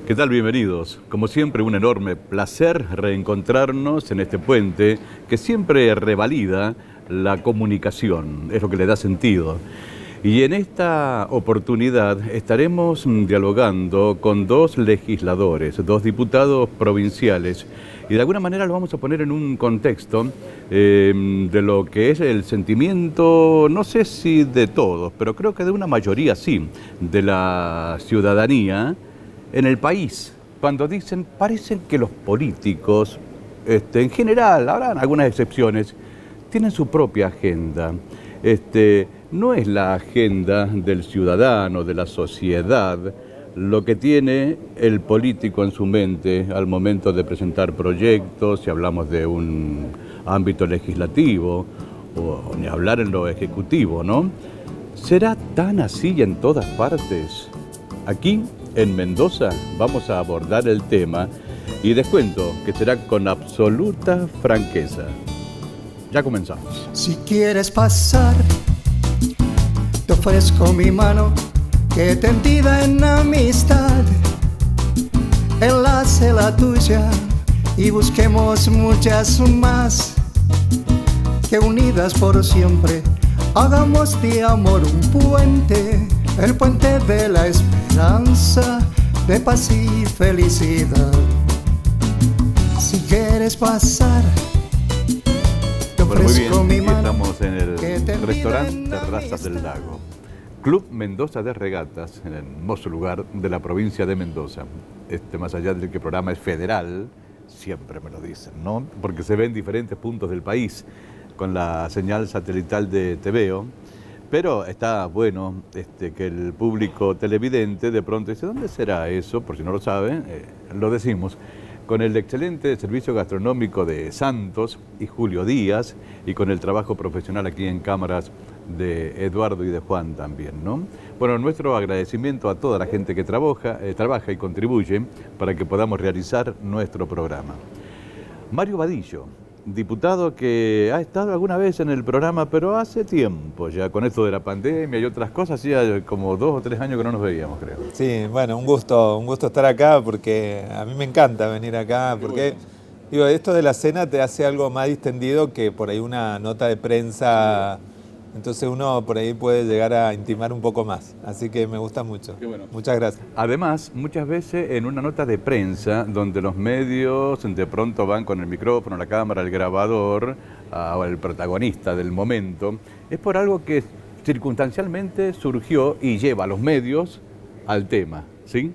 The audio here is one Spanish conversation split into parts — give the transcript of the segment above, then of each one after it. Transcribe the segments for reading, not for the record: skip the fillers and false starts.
¿Qué tal? Bienvenidos. Como siempre, un enorme placer reencontrarnos en este puente que siempre revalida la comunicación, es lo que le da sentido. Y en esta oportunidad estaremos dialogando con dos legisladores, dos diputados provinciales, y de alguna manera lo vamos a poner en un contexto de lo que es el sentimiento, no sé si de todos, pero creo que de una mayoría sí, de la ciudadanía en el país, cuando dicen, parecen que los políticos, en general, habrán algunas excepciones, tienen su propia agenda. No es la agenda del ciudadano, de la sociedad, lo que tiene el político en su mente al momento de presentar proyectos, si hablamos de un ámbito legislativo, o ni hablar en lo ejecutivo, ¿no? ¿Será tan así en todas partes? Aquí, en Mendoza, vamos a abordar el tema y les cuento que será con absoluta franqueza. Ya comenzamos. Si quieres pasar, te ofrezco mi mano que tendida en amistad. Enlace la tuya y busquemos muchas más, que unidas por siempre hagamos de amor un puente, el puente de la esperanza, de paz y felicidad. Si quieres pasar, bueno, muy bien, aquí estamos en el restaurante Terrazas del Lago, Club Mendoza de Regatas, en el hermoso lugar de la provincia de Mendoza. Más allá del que el programa es federal, siempre me lo dicen, ¿no? Porque se ve en diferentes puntos del país con la señal satelital de TVO, pero está bueno que el público televidente de pronto dice, ¿dónde será eso? Por si no lo saben, lo decimos. Con el excelente servicio gastronómico de Santos y Julio Díaz, y con el trabajo profesional aquí en cámaras de Eduardo y de Juan también, ¿no? Bueno, nuestro agradecimiento a toda la gente que trabaja y contribuye para que podamos realizar nuestro programa. Mario Vadillo, diputado que ha estado alguna vez en el programa, pero hace tiempo ya, con esto de la pandemia y otras cosas, hacía como 2 o 3 años que no nos veíamos, creo. Sí, bueno, un gusto estar acá, porque a mí me encanta venir acá, porque digo, esto de la cena te hace algo más distendido que por ahí una nota de prensa, entonces uno por ahí puede llegar a intimar un poco más, así que me gusta mucho. Qué bueno. Muchas gracias. Además, muchas veces en una nota de prensa, donde los medios de pronto van con el micrófono, la cámara, el grabador, o el protagonista del momento, es por algo que circunstancialmente surgió y lleva a los medios al tema, ¿sí?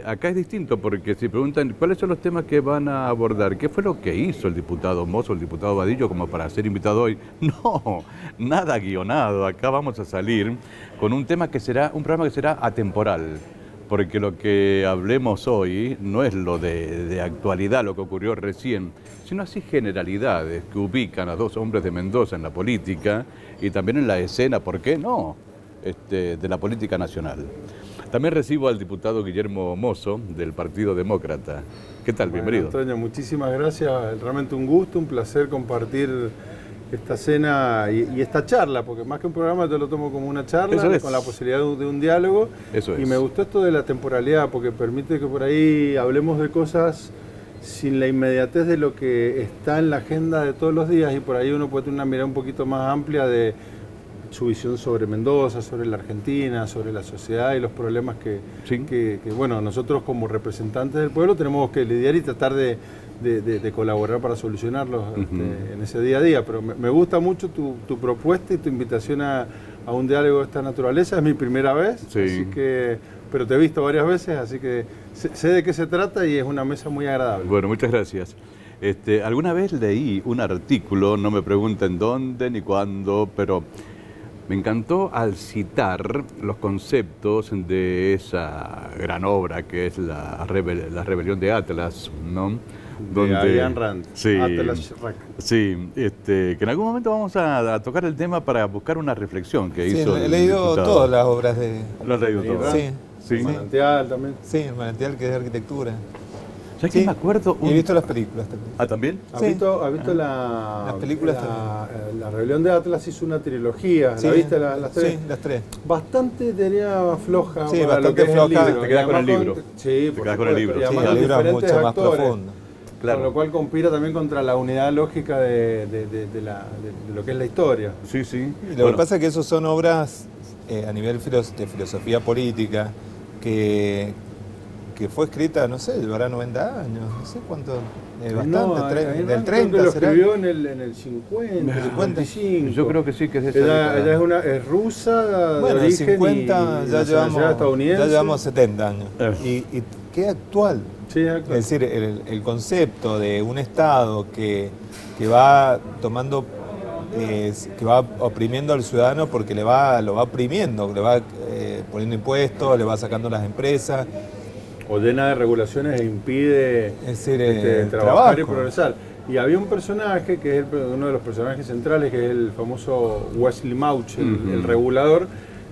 Acá es distinto, porque si preguntan cuáles son los temas que van a abordar, ¿qué fue lo que hizo el diputado Mozo, el diputado Vadillo, como para ser invitado hoy? No, nada guionado. Acá vamos a salir con un tema que será, un programa que será atemporal, porque lo que hablemos hoy no es lo de actualidad, lo que ocurrió recién, sino así generalidades que ubican a dos hombres de Mendoza en la política y también en la escena, ¿por qué no?, de la política nacional. También recibo al diputado Guillermo Mozo, del Partido Demócrata. ¿Qué tal? Bueno, bienvenido. Antonio, muchísimas gracias. Realmente un gusto, un placer compartir esta cena y esta charla, porque más que un programa yo lo tomo como una charla, con la posibilidad de un diálogo. Eso es. Y me gustó esto de la temporalidad, porque permite que por ahí hablemos de cosas sin la inmediatez de lo que está en la agenda de todos los días, y por ahí uno puede tener una mirada un poquito más amplia de su visión sobre Mendoza, sobre la Argentina, sobre la sociedad y los problemas que bueno, nosotros como representantes del pueblo tenemos que lidiar y tratar de colaborar para solucionarlos en ese día a día. Pero me gusta mucho tu propuesta y tu invitación a un diálogo de esta naturaleza. Es mi primera vez, así que, pero te he visto varias veces, así que sé de qué se trata y es una mesa muy agradable. Bueno, muchas gracias. Alguna vez leí un artículo, no me pregunten dónde ni cuándo, pero me encantó al citar los conceptos de esa gran obra que es la rebelión de Atlas, ¿no? De Ayn Rand, sí, Atlas Shrugged. Sí, que en algún momento vamos a tocar el tema para buscar una reflexión que hizo he leído diputado. todas las obras de... Lo he leído todo. Sí. Sí. El Manantial también. Sí, el Manantial, que es de arquitectura. ¿Sabes qué me acuerdo? Y he visto las películas también. ¿Ah, también? ¿Has Sí. visto Las películas la Rebelión de Atlas hizo una trilogía? Sí. ¿La viste las tres? Sí, las tres. Bastante tenía floja. Sí, para lo bastante que es el floja. libro. Te quedas Y con el además libro. Sí, Te por quedas con el supuesto. libro. Y Sí, además el con libro es diferentes mucho más actores, profundo. Claro. Con lo cual conspira también contra la unidad lógica de lo que es la historia. Sí, sí. Y lo que pasa es que esos son obras a nivel de filosofía política que fue escrita, no sé, llevará 90 años, no sé cuánto, bastante, del 30 creo que lo será. escribió en el 50, 55. Yo creo que sí, que es de esa Ella década. es rusa, Bueno, de en origen 50 y ya nacionalidad estadounidense. ya llevamos 70 años. Y qué actual. Sí, Es decir, el concepto de un Estado que va tomando, que va oprimiendo al ciudadano porque lo va oprimiendo, le va poniendo impuestos, le va sacando las empresas. o llena de regulaciones e impide Es decir, trabajar y trabajo. progresar. Y había un personaje que es uno de los personajes centrales, que es el famoso Wesley Mauch, el regulador,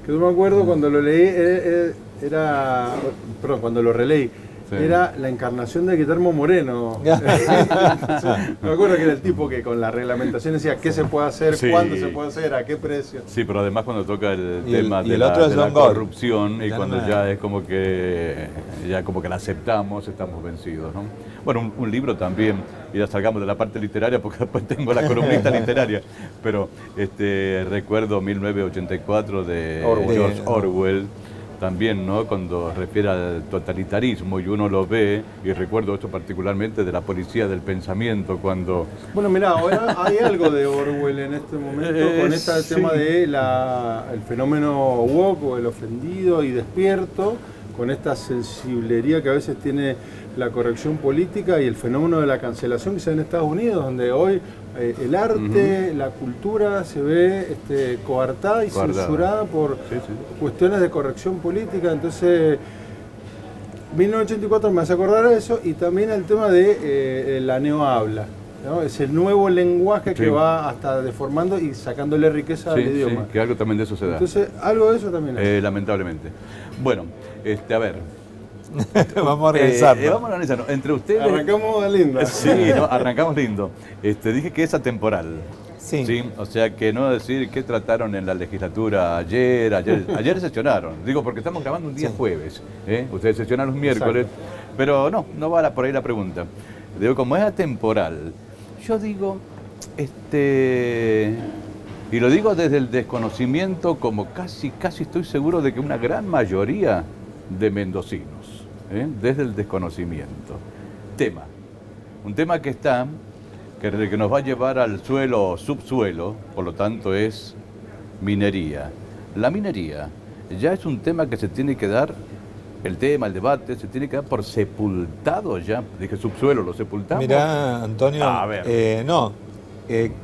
que yo me acuerdo cuando lo leí, cuando lo releí, era la encarnación de Guillermo Moreno. Me acuerdo que era el tipo que con la reglamentación decía qué se puede hacer, Sí. cuándo se puede hacer, a qué precio. Sí, pero además cuando toca el Y tema el de la, otro es de la John Gall. corrupción y Ya cuando no ya es como que la aceptamos, estamos vencidos, ¿no? Bueno, un libro también, y ya salgamos de la parte literaria porque después tengo la columnista literaria, pero recuerdo 1984 de George Orwell. También, ¿no? Cuando refiere al totalitarismo y uno lo ve, y recuerdo esto particularmente de la policía del pensamiento, cuando... Bueno, mirá, ahora hay algo de Orwell en este momento con este sí. tema de el fenómeno woke o el ofendido y despierto, con esta sensiblería que a veces tiene la corrección política y el fenómeno de la cancelación que se da en Estados Unidos, donde hoy el arte, la cultura se ve coartada y censurada por cuestiones de corrección política. Entonces, 1984 me hace acordar a eso, y también el tema de la neohabla, ¿no? Es el nuevo lenguaje que va hasta deformando y sacándole riqueza al idioma. Sí, que algo también de eso se da. Entonces, algo de eso también hay. Lamentablemente. Bueno, a ver. Vamos a organizar. Vamos a organizarnos. Entre ustedes... Arrancamos linda. Sí, ¿no? Arrancamos lindo. Dije que es atemporal. Sí. O sea, que no decir qué trataron en la legislatura ayer sesionaron. Digo, porque estamos grabando un día jueves. Ustedes sesionan los miércoles. Exacto. Pero no va por ahí la pregunta. Digo, como es atemporal, yo digo, y lo digo desde el desconocimiento, como casi estoy seguro de que una gran mayoría de mendocinos, desde el desconocimiento. Un tema que nos va a llevar al suelo o subsuelo, por lo tanto es minería. La minería ya es un tema que se tiene que dar, el debate, se tiene que dar por sepultado ya. Dije subsuelo, ¿lo sepultamos? Mirá, Antonio, A ver. no.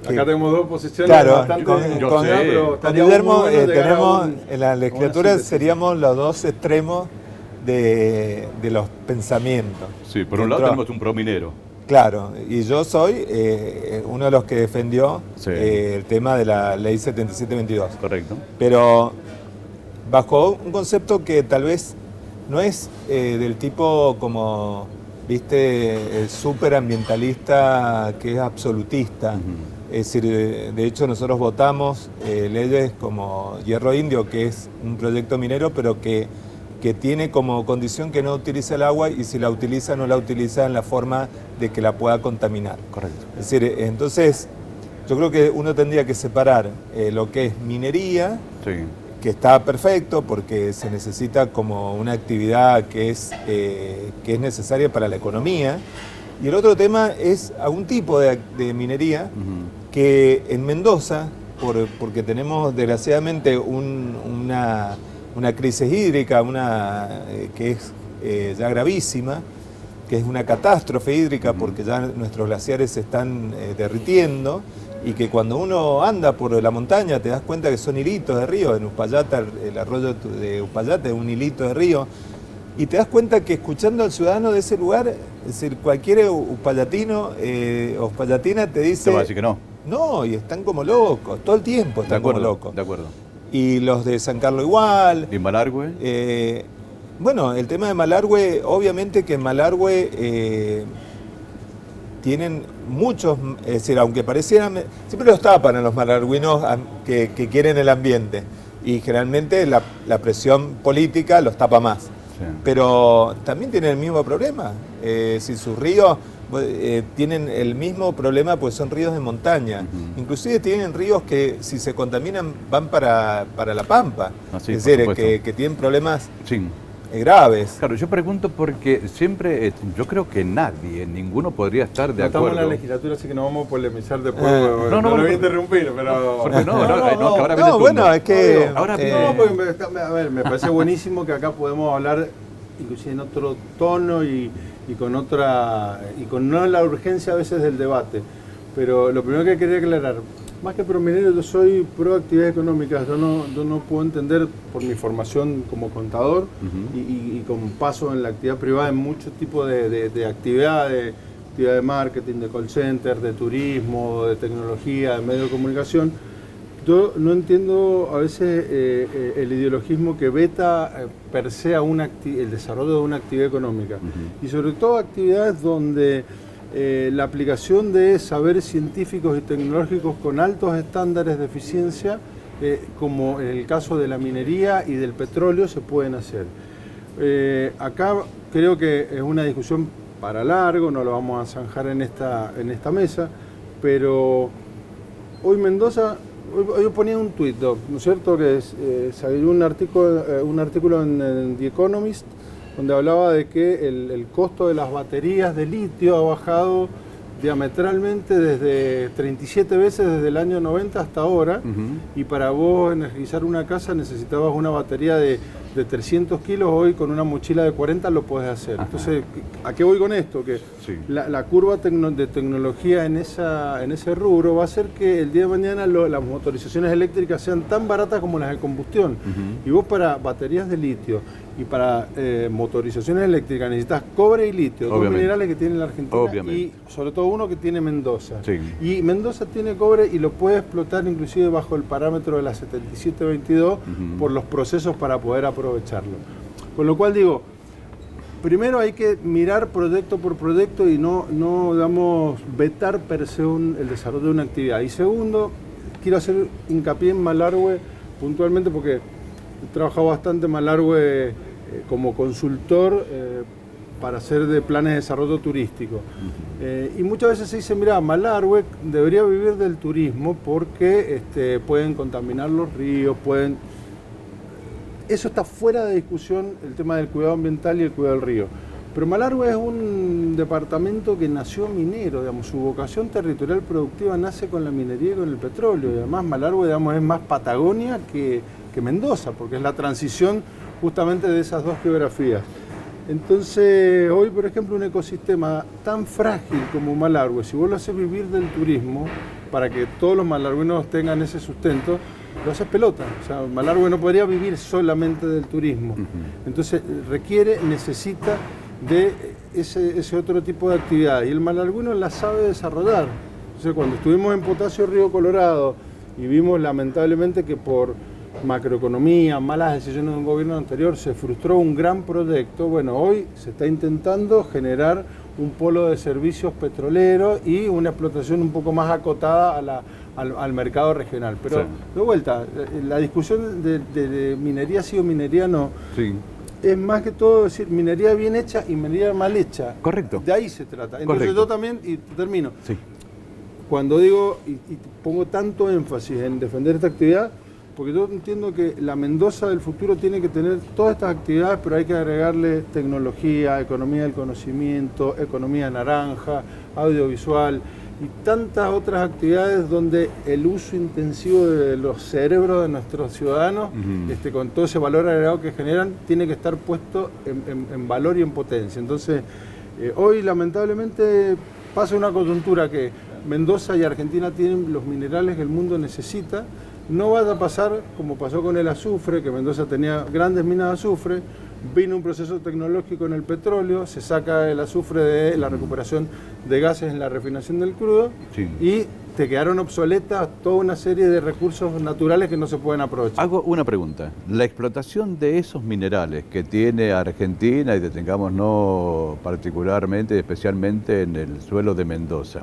Acá tenemos dos posiciones claro, bastante... con Guillermo tenemos, en la legislatura seríamos los dos extremos de los pensamientos. Sí, por un lado tenemos un prominero. Claro, y yo soy uno de los que defendió el tema de la ley 7722. Correcto. Pero bajo un concepto que tal vez no es del tipo como, viste, súper ambientalista, que es absolutista. Es decir, de hecho nosotros votamos leyes como Hierro Indio, que es un proyecto minero, pero que tiene como condición que no utilice el agua, y si la utiliza, no la utiliza en la forma de que la pueda contaminar. Correcto. Es decir, entonces yo creo que uno tendría que separar lo que es minería, que está perfecto porque se necesita como una actividad que es necesaria para la economía, y el otro tema es algún tipo de minería que en Mendoza, porque tenemos desgraciadamente una crisis hídrica, que es ya gravísima, que es una catástrofe hídrica porque ya nuestros glaciares se están derritiendo, y que cuando uno anda por la montaña te das cuenta que son hilitos de río. En Uspallata, el arroyo de Uspallata es un hilito de río, y te das cuenta que escuchando al ciudadano de ese lugar, es decir, cualquier uspallatino o uspallatina te dice... Te va a decir que no. No, y están como locos, todo el tiempo están como locos. De acuerdo. Y los de San Carlos igual. ¿Y Malargüe? Bueno, el tema de Malargüe, obviamente que en Malargüe tienen muchos, es decir, aunque parecieran, siempre los tapan a los malargüinos que quieren el ambiente, y generalmente la presión política los tapa más. Sí. Pero también tienen el mismo problema. Si sus ríos tienen el mismo problema, pues son ríos de montaña. Inclusive tienen ríos que si se contaminan van para la Pampa. Así, es decir, por que tienen problemas Sí. Graves. Claro, yo pregunto porque siempre, yo creo que nadie, ninguno podría estar de acuerdo. Estamos en la legislatura, así que no vamos a polemizar después. No, lo voy a interrumpir, pero... Porque no, que ahora viene No, tu bueno, turno. es que... Ahora No, porque a ver, me parece buenísimo que acá podemos hablar inclusive en otro tono y con otra, y con no la urgencia a veces del debate. Pero lo primero que quería aclarar, más que pro minero, yo soy pro actividades económicas. Yo no puedo entender, por mi formación como contador y con paso en la actividad privada en muchos tipos de actividades, actividad de marketing, de call center, de turismo, de tecnología, de medios de comunicación. Yo no entiendo a veces el ideologismo que veta per se a el desarrollo de una actividad económica. Y sobre todo actividades donde la aplicación de saberes científicos y tecnológicos con altos estándares de eficiencia, como en el caso de la minería y del petróleo, se pueden hacer. Acá creo que es una discusión para largo, no lo vamos a zanjar en esta mesa, pero hoy Mendoza, hoy ponía un tuit, ¿no es cierto?, que salió un artículo en The Economist, donde hablaba de que el costo de las baterías de litio ha bajado diametralmente desde 37 veces desde el año 90 hasta ahora, y para vos energizar una casa necesitabas una batería de 300 kilos, hoy con una mochila de 40 lo podés hacer. Entonces, ¿a qué voy con esto? Que la curva de tecnología en ese rubro va a hacer que el día de mañana las motorizaciones eléctricas sean tan baratas como las de combustión. Y vos para baterías de litio y para motorizaciones eléctricas necesitas cobre y litio, dos minerales que tiene la Argentina y sobre todo uno que tiene Mendoza. Y Mendoza tiene cobre y lo puede explotar inclusive bajo el parámetro de la 7722 por los procesos para poder aprovecharlo. Con lo cual digo, primero hay que mirar proyecto por proyecto y no digamos, vetar per se el desarrollo de una actividad. Y segundo, quiero hacer hincapié en Malargüe puntualmente porque he trabajado bastante en Malargüe como consultor para hacer de planes de desarrollo turístico. Y muchas veces se dice, mira, Malargüe debería vivir del turismo porque pueden contaminar los ríos, Eso está fuera de discusión, el tema del cuidado ambiental y el cuidado del río. Pero Malargüe es un departamento que nació minero, digamos, su vocación territorial productiva nace con la minería y con el petróleo. Y además Malargüe, digamos, es más Patagonia que Mendoza, porque es la transición justamente de esas dos geografías. Entonces, hoy, por ejemplo, un ecosistema tan frágil como Malargüe, si vos lo haces vivir del turismo, para que todos los malargüenos tengan ese sustento, lo haces pelota. O sea, Malargüe no podría vivir solamente del turismo. Entonces, necesita de ese otro tipo de actividad. Y el malargüino la sabe desarrollar. Entonces, cuando estuvimos en Potasio Río Colorado y vimos lamentablemente que por macroeconomía, malas decisiones de un gobierno anterior, se frustró un gran proyecto. Bueno, hoy se está intentando generar un polo de servicios petroleros y una explotación un poco más acotada al mercado regional. Pero, de vuelta, la discusión de minería sí o minería no, es más que todo decir minería bien hecha y minería mal hecha. Correcto. De ahí se trata. Entonces yo también, y termino, cuando digo y pongo tanto énfasis en defender esta actividad, porque yo entiendo que la Mendoza del futuro tiene que tener todas estas actividades, pero hay que agregarle tecnología, economía del conocimiento, economía naranja, audiovisual y tantas otras actividades donde el uso intensivo de los cerebros de nuestros ciudadanos, con todo ese valor agregado que generan, tiene que estar puesto en valor y en potencia. Entonces, hoy lamentablemente pasa una coyuntura que Mendoza y Argentina tienen los minerales que el mundo necesita. No vaya a pasar como pasó con el azufre, que Mendoza tenía grandes minas de azufre, vino un proceso tecnológico en el petróleo, se saca el azufre de la recuperación de gases en la refinación del crudo y te quedaron obsoletas toda una serie de recursos naturales que no se pueden aprovechar. Hago una pregunta. La explotación de esos minerales que tiene Argentina, y detengámonos particularmente, especialmente en el suelo de Mendoza,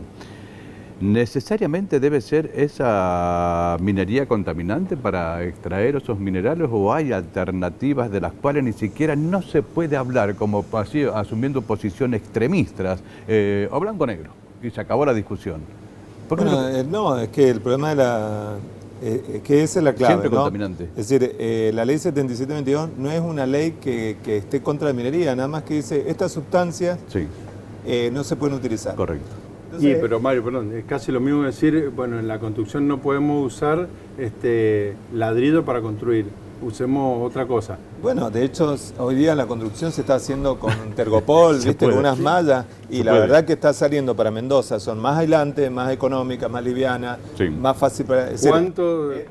¿necesariamente debe ser esa minería contaminante para extraer esos minerales o hay alternativas de las cuales ni siquiera no se puede hablar como asumiendo posiciones extremistas o blanco-negro? Y se acabó la discusión. ¿Por qué Bueno, no, es que el problema de que esa es la clave, siempre ¿no? contaminante? Es decir, la ley 7722 no es una ley que esté contra la minería, nada más que dice, estas sustancias Sí, no se pueden utilizar. correcto. Entonces, Pero Mario, perdón, es casi lo mismo decir, bueno, en la construcción no podemos usar ladrillo para construir, usemos otra cosa. bueno, de hecho, hoy día la construcción se está haciendo con tergopol, Se viste, puede, con unas sí. mallas, y Se la puede. verdad que está saliendo para Mendoza, son más aislantes, más económicas, más livianas, Sí. más fácil para... es decir, ¿Cuánto? Digo,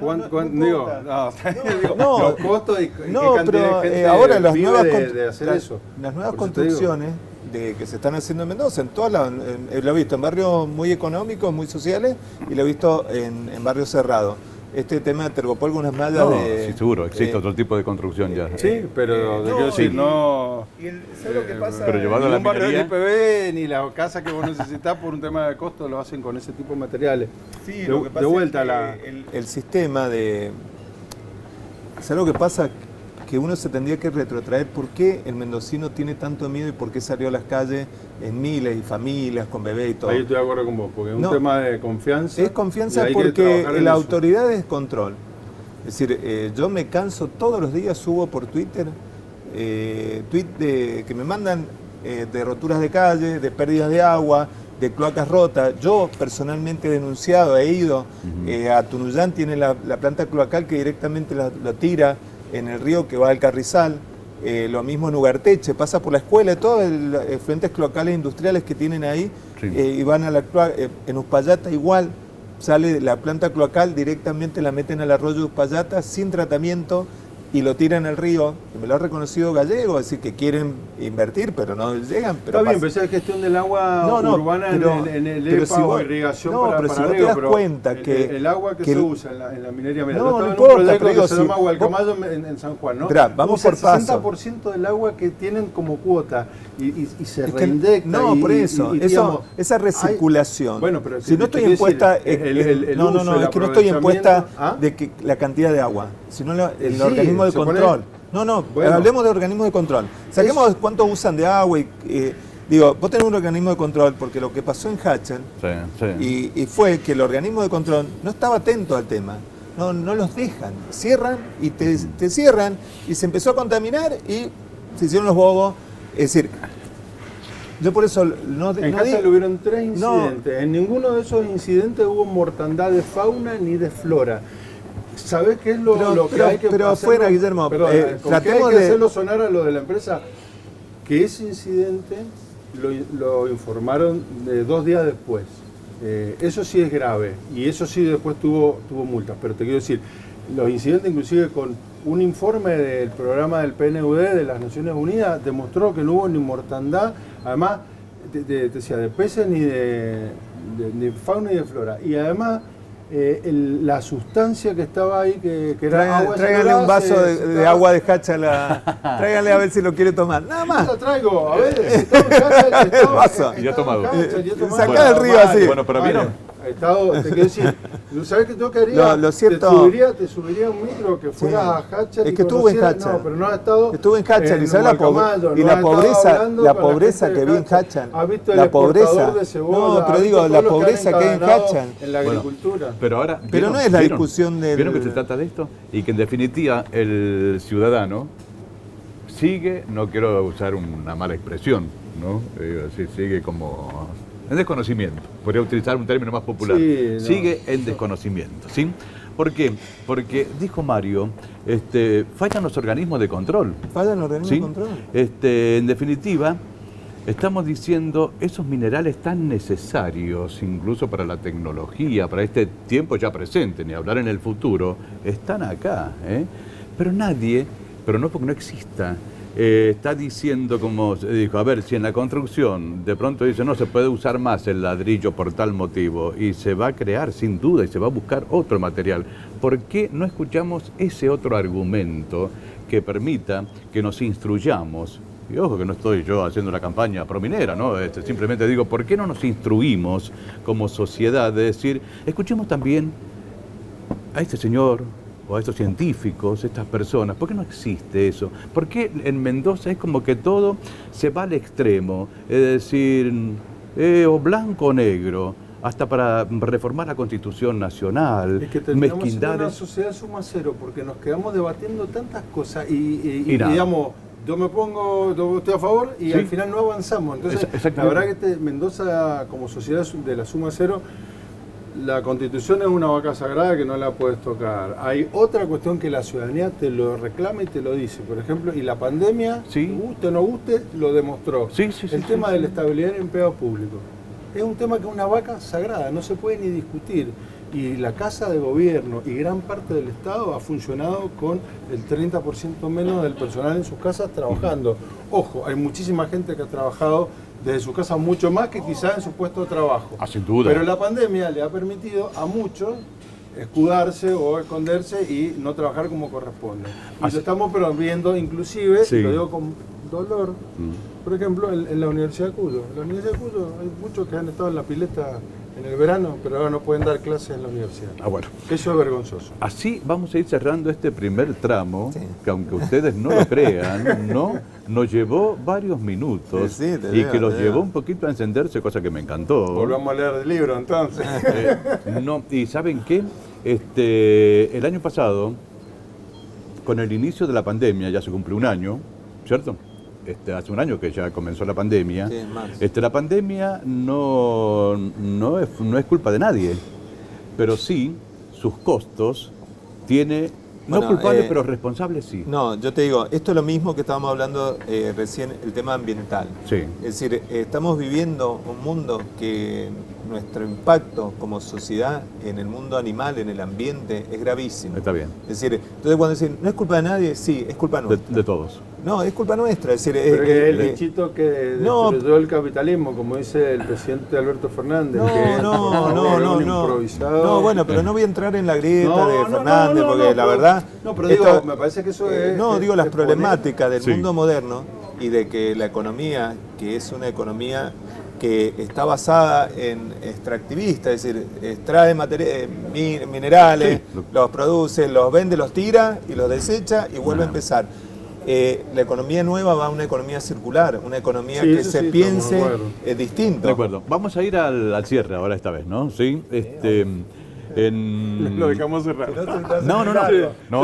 digo, No, los costos y no, qué cantidad pero de gente ahora las vive nuevas, de hacer eso. las nuevas Por eso te digo. construcciones que se están haciendo en Mendoza, en todas lo he visto en barrios muy económicos, muy sociales, y lo he visto en barrios cerrados. Este tema de tergopol con unas mallas No, de... sí, seguro, existe otro tipo de construcción ya. Sí, pero te no, quiero decir, y- no... ¿Sabes lo que pasa? pero llevado a la Ningún barrio del minería. IPB ni la casa que vos necesitas por un tema de costo lo hacen con ese tipo de materiales. Sí, de vuelta a la... el sistema de... ¿Sabes lo que pasa? Que uno se tendría que retrotraer por qué el mendocino tiene tanto miedo y por qué salió a las calles en miles y familias con bebé y todo. Ahí estoy de acuerdo con vos, porque es un No, tema de confianza. Es confianza y hay que porque trabajar en la eso. autoridad es control. Es decir, yo me canso todos los días, subo por Twitter, que me mandan de roturas de calle, de pérdidas de agua, de cloacas rotas. Yo personalmente he denunciado, he ido a Tunuyán, tiene la planta cloacal que directamente lo tira en el río que va al Carrizal. Lo mismo en Ugarteche, pasa por la escuela, todos los frentes cloacales industriales que tienen ahí, Sí. y van a la cloaca. En Uspallata igual, sale la planta cloacal, directamente la meten al arroyo de Uspallata sin tratamiento y lo tiran al río. Y me lo ha reconocido Gallego, es decir, que quieren invertir, pero no llegan. Pero Está bien, pasa- pero esa es gestión del agua urbana pero- en el pero EPA si o vos- irrigación no, para pero si vos riego, te das pero cuenta que el agua que se usa en la minería, mira, No, yo no estaba en importa, un proyecto pero digo, que se si llama vos- Gualcamayo en San Juan, ¿no? Esperá, vamos Usa por paso. el 60% del agua que tienen como cuota y se Es que- reinyecta. no, y- por eso, y, digamos, esa recirculación. hay- bueno, pero si no te estoy quiero impuesta, decir, el no, uso, el es que no estoy impuesta aprovechamiento, ¿ah? de que la cantidad de agua, sino el Sí, organismo de se pone- control. No, Bueno. hablemos de organismos de control. Saquemos cuánto usan de agua y digo, vos tenés un organismo de control porque lo que pasó en Hatchel Sí, sí. y fue que el organismo de control no estaba atento al tema. No los dejan, cierran y te cierran y se empezó a contaminar y se hicieron los bobos. Es decir, yo por eso no En no Hatchel di- hubieron 3 No. incidentes. En ninguno de esos incidentes hubo mortandad de fauna ni de flora. ¿Sabés qué es lo que hay que pero hacerlo? afuera, Guillermo, Perdón, ¿con qué hay tratemos que de- hacerlo sonar a lo de la empresa? Que ese incidente lo informaron 2 días después. Eso sí es grave y eso sí después tuvo multas. Pero te quiero decir, los incidentes inclusive con un informe del programa del PNUD de las Naciones Unidas demostró que no hubo ni mortandad, además te decía, de peces ni de fauna ni de flora. Y además la sustancia que estaba ahí, que era agua Tráiganle un vaso de estaba- agua de Hatchel, tráiganle a ver si lo quiere tomar. Nada Yo más. la traigo, a ver, estaba en Hatchel, estaba- vaso. Y ya tomado. Sacá del río así. Bueno, pero vieron. Te quiero decir, ¿sabes qué yo quería? Lo cierto- te subiría un micro que fueras Sí. a Hatchel. Es y que estuve en conocieras- Hatchel. No, pero no has estado. Estuve en Hatchel y en sabes la Gualcamayo, pobreza y no la has estado pobreza, hablando la con la pobreza gente que de vi en Hatchel. Has visto el La exportador pobreza. de cebolla, No, pero has digo, visto la todo lo que han pobreza que hay en encadenado Hatchel. en la Bueno, agricultura. Pero ahora. Pero no es la discusión del- ¿Vieron que se trata de esto? Y que en definitiva el ciudadano sigue, no quiero usar una mala expresión, ¿no? Sigue como en desconocimiento. Podría utilizar un término más popular. Sí, no. Sigue en desconocimiento, ¿sí? ¿Por qué? Porque, dijo Mario, fallan los organismos de control. Fallan los organismos ¿Sí? de control. En definitiva, estamos diciendo esos minerales tan necesarios, incluso para la tecnología, para este tiempo ya presente, ni hablar en el futuro, están acá. Pero nadie, pero no porque no exista, está diciendo, como se dijo, a ver, si en la construcción de pronto dice no se puede usar más el ladrillo por tal motivo y se va a crear sin duda y se va a buscar otro material, ¿por qué no escuchamos ese otro argumento que permita que nos instruyamos? Y ojo que no estoy yo haciendo la campaña prominera, ¿no? Simplemente digo, ¿por qué no nos instruimos como sociedad de decir, escuchemos también a este señor o a estos científicos, estas personas? ¿Por qué no existe eso? ¿Por qué en Mendoza es como que todo se va al extremo? Es decir, o blanco o negro, hasta para reformar la Constitución Nacional, Es que terminamos siendo mezquindades. una sociedad suma cero, porque nos quedamos debatiendo tantas cosas y Y nada. digamos, yo estoy a favor y Sí. al final no avanzamos. Entonces, la Exactamente. verdad que Mendoza, como sociedad de la suma cero, la Constitución es una vaca sagrada que no la puedes tocar. Hay otra cuestión que la ciudadanía te lo reclama y te lo dice. Por ejemplo, y la pandemia, Sí. guste o no guste, lo demostró. Sí, sí, sí, El sí, tema sí. de la estabilidad en empleado público. Es un tema que es una vaca sagrada, no se puede ni discutir. Y la Casa de Gobierno y gran parte del Estado ha funcionado con el 30% menos del personal en sus casas trabajando. Ojo, hay muchísima gente que ha trabajado desde su casa mucho más que quizás en su puesto de trabajo. Ah, sin duda. Pero la pandemia le ha permitido a muchos escudarse o esconderse y no trabajar como corresponde. Y Así- lo estamos pero viendo inclusive, Sí. y lo digo con dolor, por ejemplo, en la Universidad de Cuyo. En la Universidad de Cuyo hay muchos que han estado en la pileta en el verano, pero ahora no pueden dar clases en la universidad. Ah, bueno. Eso es vergonzoso. Así vamos a ir cerrando este primer tramo, Sí. que aunque ustedes no lo crean, no nos llevó varios minutos Sí, sí, te y digo, que los te llevó digo. un poquito a encenderse, cosa que me encantó. Volvamos a leer el libro entonces. No, y ¿saben qué? El año pasado, con el inicio de la pandemia, ya se cumplió un año, ¿cierto? Hace un año que ya comenzó la pandemia. Sí, más. La pandemia no es culpa de nadie, pero sí sus costos tiene, no Bueno, culpable, pero responsable sí. No, yo te digo, esto es lo mismo que estábamos hablando recién, el tema ambiental. Sí. Es decir, estamos viviendo un mundo que nuestro impacto como sociedad en el mundo animal, en el ambiente, es gravísimo. Está bien. Es decir, entonces cuando dicen, no es culpa de nadie, sí, es culpa De, nuestra. de todos. No, es culpa nuestra. Es decir, Pero que el bichito que no. destruyó el capitalismo, como dice el presidente Alberto Fernández. No, que no, un no. improvisado. No, bueno, pero no voy a entrar en la grieta No, de no, Fernández, no, porque no, la pero- verdad. no, pero esto- digo, me parece que eso es. No, digo las es poner- problemáticas del Sí. mundo moderno y de que la economía, que es una economía que está basada en extractivista, es decir, extrae minerales, Sí. los produce, los vende, los tira y los desecha y vuelve a Ah. empezar. La economía nueva va a una economía circular, una economía Sí, que eso se sí, piense estamos de acuerdo. distinto. De acuerdo. Vamos a ir al cierre ahora esta vez, ¿no? Sí. Lo dejamos cerrar. No, Sí,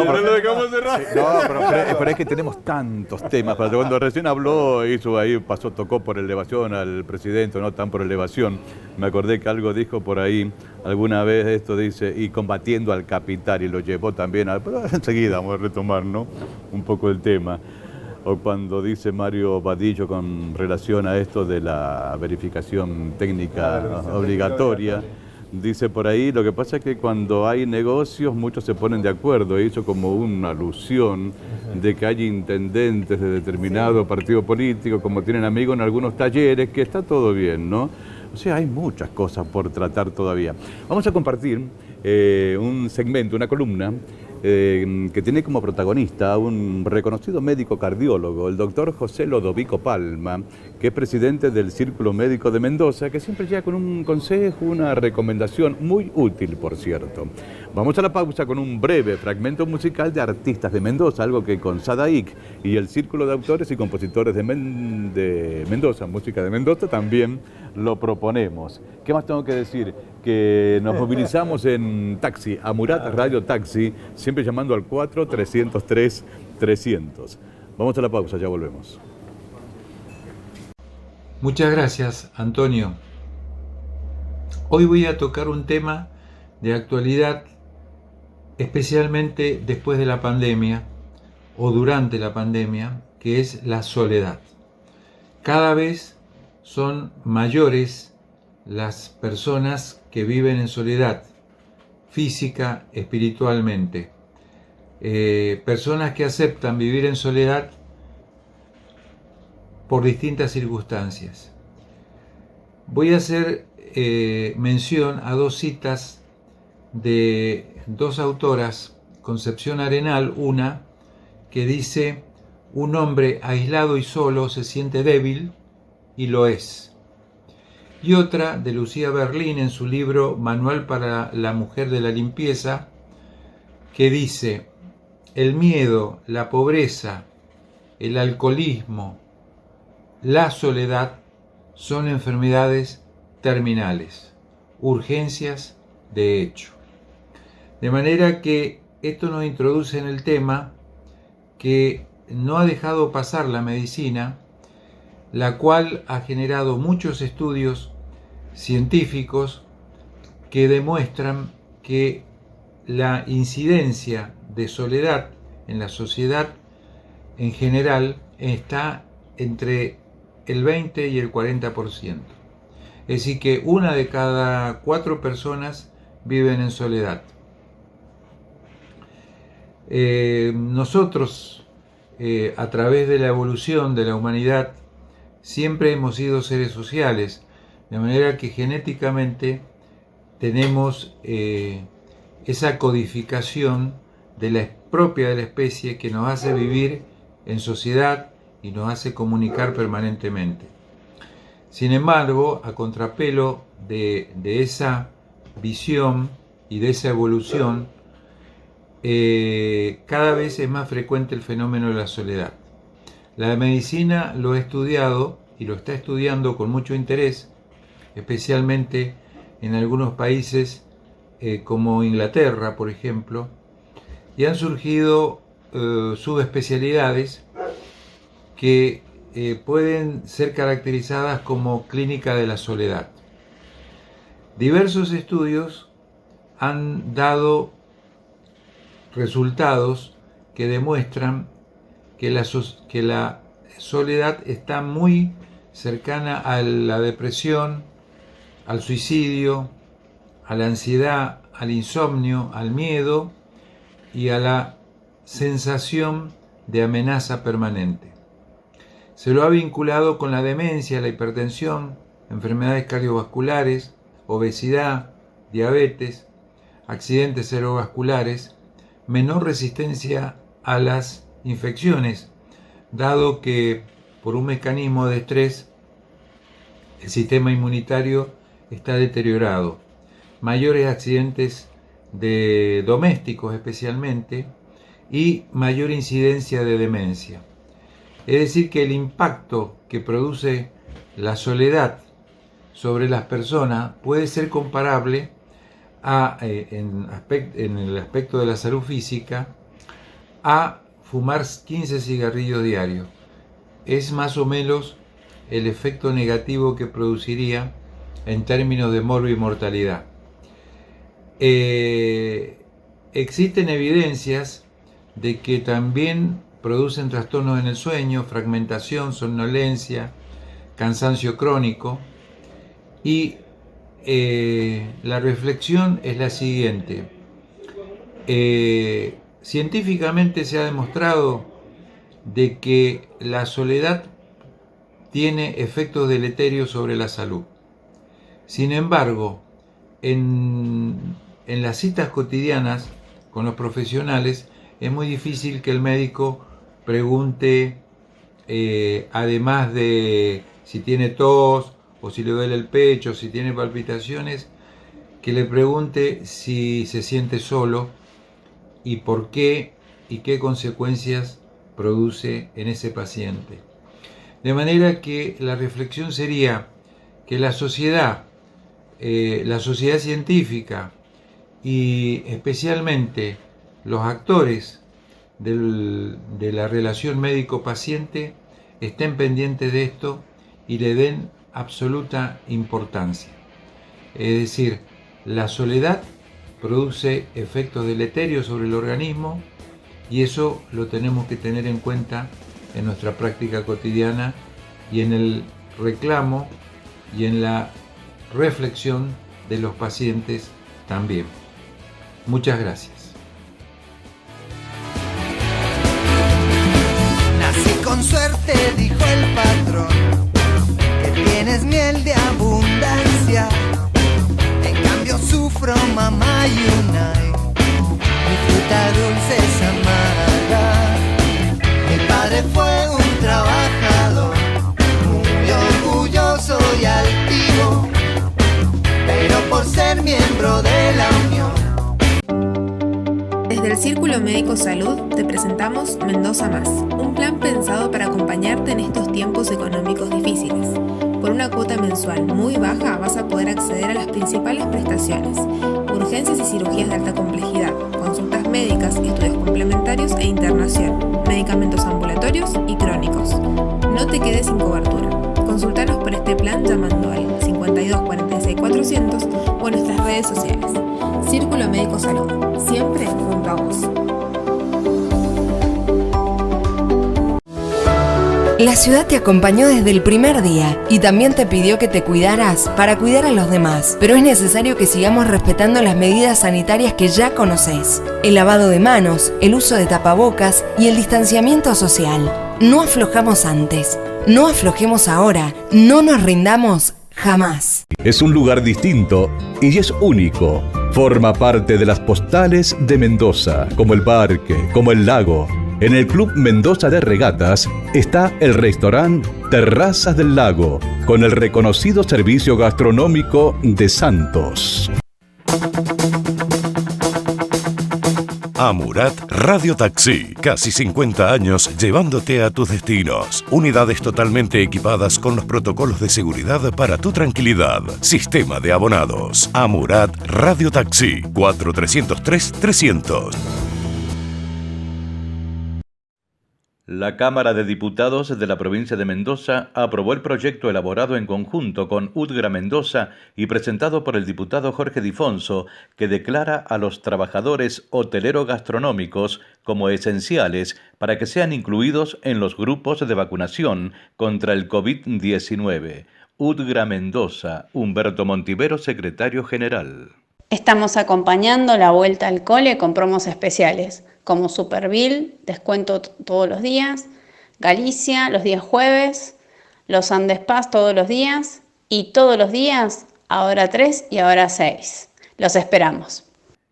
pero- lo dejamos cerrar. No, pero es que tenemos tantos temas. Cuando recién habló, hizo ahí, tocó por elevación al presidente, no tan por elevación. Me acordé que algo dijo por ahí alguna vez, esto dice, y combatiendo al capital, y lo llevó también a... Pero enseguida vamos a retomar, ¿no? Un poco el tema. O cuando dice Mario Vadillo con relación a esto de la verificación técnica obligatoria. Dice por ahí, lo que pasa es que cuando hay negocios muchos se ponen de acuerdo, e hizo como una alusión de que hay intendentes de determinado partido político, como tienen amigos en algunos talleres, que está todo bien, ¿no? O sea, hay muchas cosas por tratar todavía. Vamos a compartir un segmento, una columna, que tiene como protagonista a un reconocido médico cardiólogo, el doctor José Lodovico Palma, que es presidente del Círculo Médico de Mendoza, que siempre llega con un consejo, una recomendación muy útil, por cierto. Vamos a la pausa con un breve fragmento musical de artistas de Mendoza, algo que con Sadaic y el Círculo de Autores y Compositores de Mendoza, música de Mendoza, también lo proponemos. ¿Qué más tengo que decir? Que nos movilizamos en taxi, a Murat Radio Taxi, siempre llamando al 4-303-300. Vamos a la pausa, ya volvemos. Muchas gracias, Antonio. Hoy voy a tocar un tema de actualidad, especialmente después de la pandemia o durante la pandemia, que es la soledad. Cada vez son mayores las personas que viven en soledad, física, espiritualmente. Personas que aceptan vivir en soledad por distintas circunstancias. Voy a hacer mención a 2 citas de 2 autoras, Concepción Arenal, una que dice: un hombre aislado y solo se siente débil, y lo es. Y otra de Lucía Berlín en su libro Manual para la mujer de la limpieza, que dice: el miedo, la pobreza, el alcoholismo, la soledad son enfermedades terminales, urgencias de hecho. De manera que esto nos introduce en el tema que no ha dejado pasar la medicina, la cual ha generado muchos estudios científicos que demuestran que la incidencia de soledad en la sociedad en general está entre el 20 y el 40%. Es decir, que 1 de cada 4 personas viven en soledad. Nosotros, a través de la evolución de la humanidad, siempre hemos sido seres sociales, de manera que genéticamente tenemos esa codificación propia de la especie que nos hace vivir en sociedad y nos hace comunicar permanentemente. Sin embargo, a contrapelo de esa visión y de esa evolución, cada vez es más frecuente el fenómeno de la soledad. La medicina lo ha estudiado y lo está estudiando con mucho interés, especialmente en algunos países como Inglaterra, por ejemplo, y han surgido subespecialidades que pueden ser caracterizadas como clínica de la soledad. Diversos estudios han dado resultados que demuestran que la soledad está muy cercana a la depresión, al suicidio, a la ansiedad, al insomnio, al miedo y a la sensación de amenaza permanente. Se lo ha vinculado con la demencia, la hipertensión, enfermedades cardiovasculares, obesidad, diabetes, accidentes cerebrovasculares, menor resistencia a las infecciones, dado que por un mecanismo de estrés el sistema inmunitario está deteriorado, mayores accidentes domésticos especialmente, y mayor incidencia de demencia. Es decir, que el impacto que produce la soledad sobre las personas puede ser comparable en el aspecto de la salud física a fumar 15 cigarrillos diarios. Es más o menos el efecto negativo que produciría en términos de morbimortalidad. Existen evidencias de que también producen trastornos en el sueño, fragmentación, somnolencia, cansancio crónico, y la reflexión es la siguiente. Científicamente se ha demostrado de que la soledad tiene efectos deleterios sobre la salud. Sin embargo, en las citas cotidianas con los profesionales es muy difícil que el médico pregunte, además de si tiene tos o si le duele el pecho, si tiene palpitaciones, que le pregunte si se siente solo y por qué y qué consecuencias produce en ese paciente. De manera que la reflexión sería que la sociedad científica y especialmente los actores de la relación médico-paciente estén pendientes de esto y le den absoluta importancia. Es decir, la soledad produce efectos deleterios sobre el organismo y eso lo tenemos que tener en cuenta en nuestra práctica cotidiana y en el reclamo y en la reflexión de los pacientes también. Muchas gracias. Nací con con suerte, dijo el patrón, que tienes miel de abundancia. En cambio sufro, mamá, Yunay. Mi fruta dulce es amarga. Mi padre fue un trabajador, muy orgulloso y altivo, pero por ser miembro de la Unión. Desde el Círculo Médico Salud te presentamos Mendoza Más, un plan pensado para acompañarte en estos tiempos económicos difíciles. Por una cuota mensual muy baja vas a poder acceder a las principales prestaciones: urgencias y cirugías de alta complejidad, consultas médicas, estudios complementarios e internación, medicamentos ambulatorios y crónicos. No te quedes sin cobertura. Consultanos por este plan llamando al 52 46 400 o en nuestras redes sociales. Círculo Médico Salud, siempre junto a vos. La ciudad te acompañó desde el primer día y también te pidió que te cuidaras para cuidar a los demás, pero es necesario que sigamos respetando las medidas sanitarias que ya conocés: el lavado de manos, el uso de tapabocas y el distanciamiento social. No aflojamos antes, no aflojemos ahora, no nos rindamos jamás. Es un lugar distinto y es único. Forma parte de las postales de Mendoza, como el parque, como el lago. En el Club Mendoza de Regatas está el restaurante Terrazas del Lago, con el reconocido servicio gastronómico de Santos. Amurat Radio Taxi, casi 50 años llevándote a tus destinos. Unidades totalmente equipadas con los protocolos de seguridad para tu tranquilidad. Sistema de abonados. Amurat Radio Taxi, 4303-300. La Cámara de Diputados de la provincia de Mendoza aprobó el proyecto elaborado en conjunto con UDGRA Mendoza y presentado por el diputado Jorge Difonso, que declara a los trabajadores hoteleros-gastronómicos como esenciales para que sean incluidos en los grupos de vacunación contra el COVID-19. UDGRA Mendoza, Humberto Montivero, secretario general. Estamos acompañando la vuelta al cole con promos especiales, como Superbil, descuento todos los días, Galicia los días jueves, los Andes Paz todos los días y todos los días, ahora 3 y ahora 6. Los esperamos.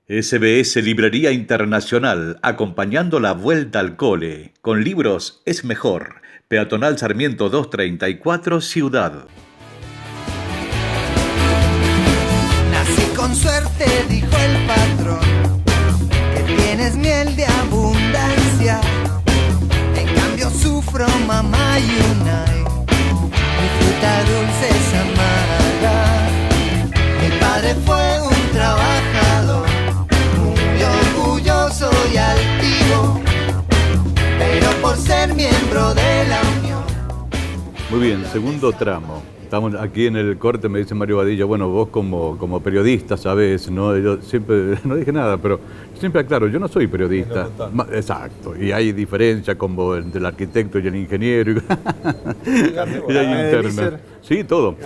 SBS Librería Internacional, acompañando la vuelta al cole. Con libros es mejor. Peatonal Sarmiento 234, Ciudad. Nací con suerte, dijo el patrón, que tienes miel de abundancia. En cambio sufro, mamá, Yunay. Mi fruta dulce es amarga. Mi padre fue un trabajador, muy orgulloso y altivo, pero por ser miembro de la Unión. Muy bien, segundo tramo. Estamos aquí en el corte, me dice Mario Badilla, bueno, vos como periodista, ¿sabés? ¿No? Yo siempre, no dije nada, pero siempre aclaro, yo no soy periodista. Exacto, y hay diferencia como entre el arquitecto y el ingeniero. Y hay internas. Sí, todo.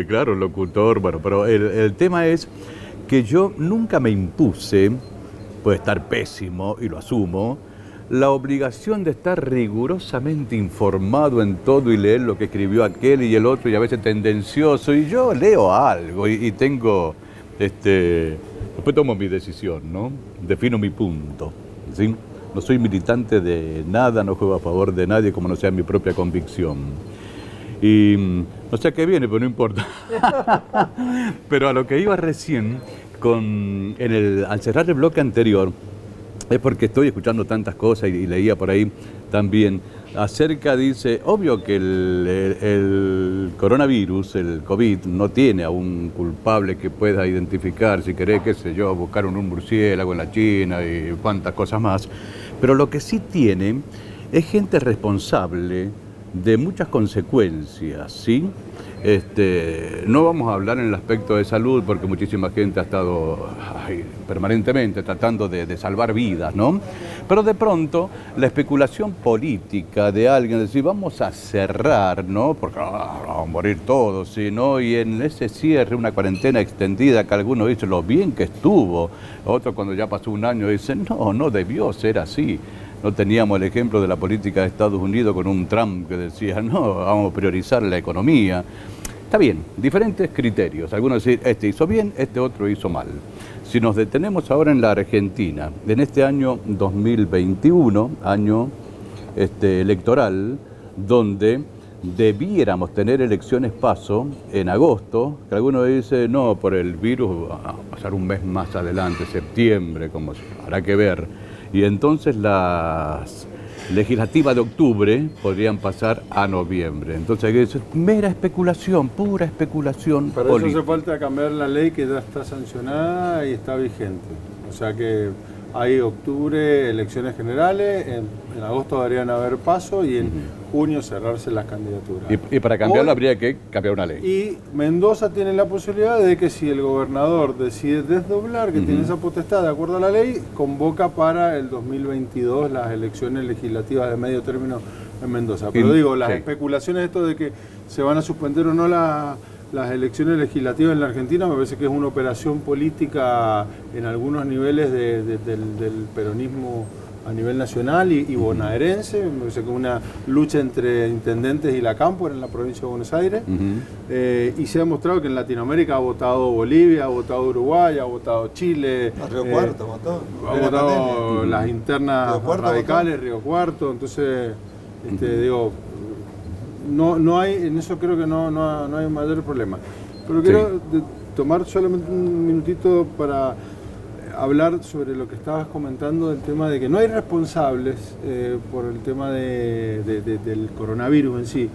Claro, locutor, bueno, pero el tema es que yo nunca me impuse, puede estar pésimo y lo asumo, la obligación de estar rigurosamente informado en todo y leer lo que escribió aquel y el otro y a veces tendencioso, y yo leo algo y tengo, después tomo mi decisión, ¿no? Defino mi punto, ¿sí? No soy militante de nada, no juego a favor de nadie como no sea mi propia convicción. Y no sé a qué viene, pero no importa. Pero a lo que iba recién, al cerrar el bloque anterior, es porque estoy escuchando tantas cosas y leía por ahí también acerca, dice, obvio que el coronavirus, el COVID, no tiene a un culpable que pueda identificar, si querés, qué sé yo, buscar un murciélago en la China y cuantas cosas más, pero lo que sí tiene es gente responsable de muchas consecuencias, ¿sí? No vamos a hablar en el aspecto de salud porque muchísima gente ha estado permanentemente tratando de salvar vidas, ¿no? Pero de pronto la especulación política de alguien, decir vamos a cerrar, ¿no? Porque vamos a morir todos, ¿sí? ¿No? Y en ese cierre, una cuarentena extendida que algunos dicen lo bien que estuvo, otros cuando ya pasó un año dicen no debió ser así. No teníamos el ejemplo de la política de Estados Unidos con un Trump que decía, no, vamos a priorizar la economía. Está bien, diferentes criterios. Algunos dicen, este hizo bien, este otro hizo mal. Si nos detenemos ahora en la Argentina, en este año 2021, año electoral, donde debiéramos tener elecciones PASO en agosto, que algunos dicen, no, por el virus va a pasar un mes más adelante, septiembre, como habrá que ver. Y entonces las legislativas de octubre podrían pasar a noviembre. Entonces eso es mera especulación, pura especulación Para política. eso hace falta cambiar la ley que ya está sancionada y está vigente. O sea que hay octubre elecciones generales, en agosto deberían haber PASO y en junio cerrarse las candidaturas. Y para cambiarlo habría que cambiar una ley. Y Mendoza tiene la posibilidad de que si el gobernador decide desdoblar, que tiene esa potestad de acuerdo a la ley, convoca para el 2022 las elecciones legislativas de medio término en Mendoza. Pero digo, las especulaciones esto de que se van a suspender o no las elecciones legislativas en la Argentina, me parece que es una operación política en algunos niveles del peronismo a nivel nacional y bonaerense. Me parece que es una lucha entre intendentes y la Cámpora en la provincia de Buenos Aires. Y se ha demostrado que en Latinoamérica ha votado Bolivia, ha votado Uruguay, ha votado Chile. Río Cuarto votó. Ha votado las internas radicales, Río Cuarto. Entonces, digo, no hay, en eso creo que no hay mayor problema. Pero quiero tomar solamente un minutito para hablar sobre lo que estabas comentando del tema de que no hay responsables por el tema del coronavirus en sí,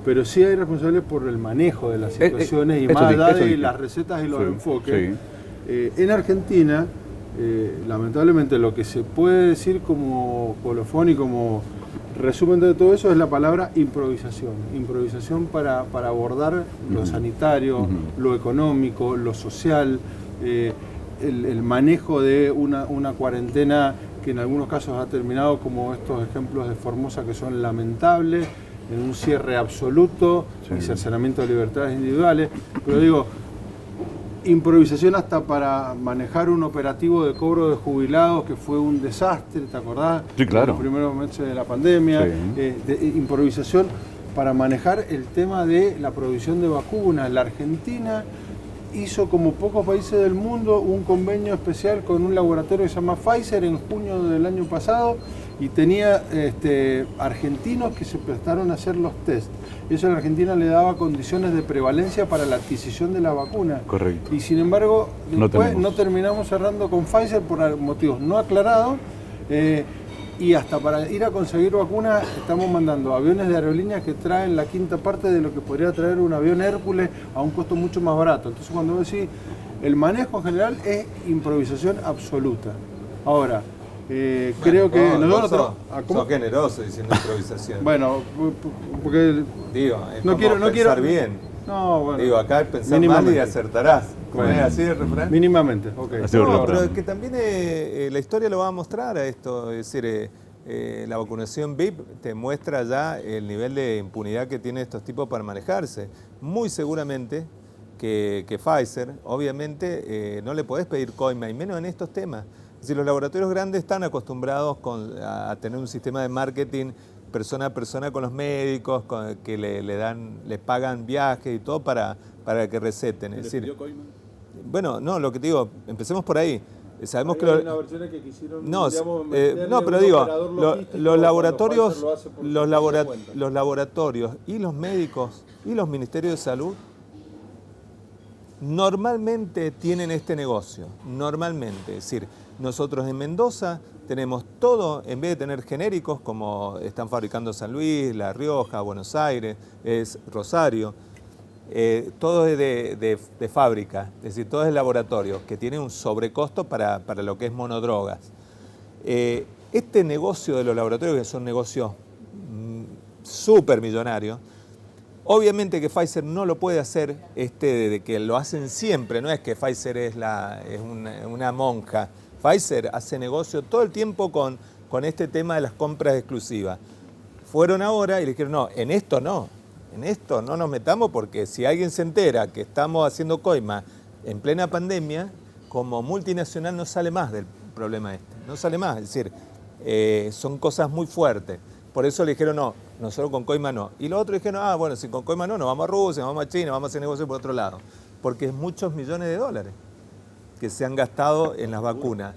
pero sí hay responsables por el manejo de las situaciones y más allá de las recetas y los enfoques. En Argentina, lamentablemente, lo que se puede decir como colofón y como resumen de todo eso es la palabra improvisación. Improvisación para abordar lo sanitario, lo económico, lo social, el manejo de una cuarentena que en algunos casos ha terminado como estos ejemplos de Formosa que son lamentables, en un cierre absoluto y cercenamiento de libertades individuales. Pero digo, improvisación hasta para manejar un operativo de cobro de jubilados que fue un desastre, ¿te acordás? Sí, claro. En los primeros meses de la pandemia. Improvisación para manejar el tema de la provisión de vacunas. La Argentina hizo, como pocos países del mundo, un convenio especial con un laboratorio que se llama Pfizer en junio del año pasado y tenía argentinos que se prestaron a hacer los test. Eso en Argentina le daba condiciones de prevalencia para la adquisición de la vacuna. Correcto. Y sin embargo, después no terminamos cerrando con Pfizer por motivos no aclarados. Y hasta para ir a conseguir vacunas estamos mandando aviones de aerolíneas que traen la quinta parte de lo que podría traer un avión Hércules a un costo mucho más barato. Entonces cuando vos decís, el manejo en general es improvisación absoluta. Ahora, creo que nosotros... Sos generoso diciendo improvisación. Bueno, porque... Digo, es no como quiero pensar bien. No, bueno. Digo, acá pensar mal y acertarás. Bueno, ¿Es así el refrán? Mínimamente, ok. No, pero que también la historia lo va a mostrar a esto. Es decir, la vacunación VIP te muestra ya el nivel de impunidad que tienen estos tipos para manejarse. Muy seguramente que Pfizer, obviamente, no le podés pedir coima, y menos en estos temas. Es decir, los laboratorios grandes están acostumbrados a tener un sistema de marketing persona a persona con los médicos, que les pagan viajes y todo para que receten. Es decir, bueno, no, lo que te digo, empecemos por ahí. Sabemos que hay una versión que quisieron, no, digamos, no, pero digo, los laboratorios, bueno, los laboratorios y los médicos y los ministerios de salud normalmente tienen este negocio, normalmente. Es decir, nosotros en Mendoza tenemos todo, en vez de tener genéricos como están fabricando San Luis, La Rioja, Buenos Aires, es Rosario, todo es de fábrica, es decir, todo es de laboratorio, que tiene un sobrecosto para lo que es monodrogas. Este negocio de los laboratorios, que son negocios súper millonarios, obviamente que Pfizer no lo puede hacer, de que lo hacen siempre, no es que Pfizer es una monja. Pfizer hace negocio todo el tiempo con este tema de las compras exclusivas. Fueron ahora y le dijeron, no, en esto no nos metamos, porque si alguien se entera que estamos haciendo coima en plena pandemia, como multinacional no sale más del problema este, no sale más. Es decir, son cosas muy fuertes. Por eso le dijeron, no, nosotros con coima no. Y los otros dijeron, bueno, si con coima no, nos vamos a Rusia, nos vamos a China, vamos a hacer negocios por otro lado. Porque es muchos millones de dólares que se han gastado en las vacunas.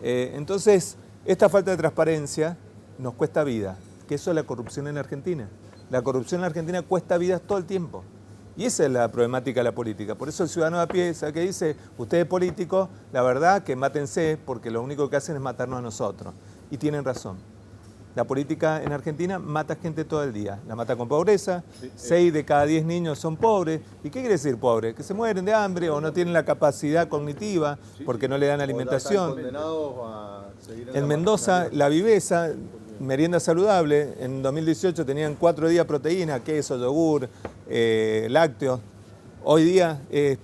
Entonces, esta falta de transparencia nos cuesta vida, que eso es la corrupción en Argentina. La corrupción en Argentina cuesta vidas todo el tiempo. Y esa es la problemática de la política. Por eso el ciudadano de a pie, ¿sabe qué dice? Ustedes políticos, la verdad que mátense porque lo único que hacen es matarnos a nosotros. Y tienen razón. La política en Argentina mata gente todo el día. La mata con pobreza, 6 de cada 10 niños son pobres. ¿Y qué quiere decir pobre? Que se mueren de hambre o no tienen la capacidad cognitiva porque no le dan alimentación. En Mendoza, la viveza, merienda saludable, en 2018 tenían 4 días proteína, queso, yogur, lácteos. Hoy día es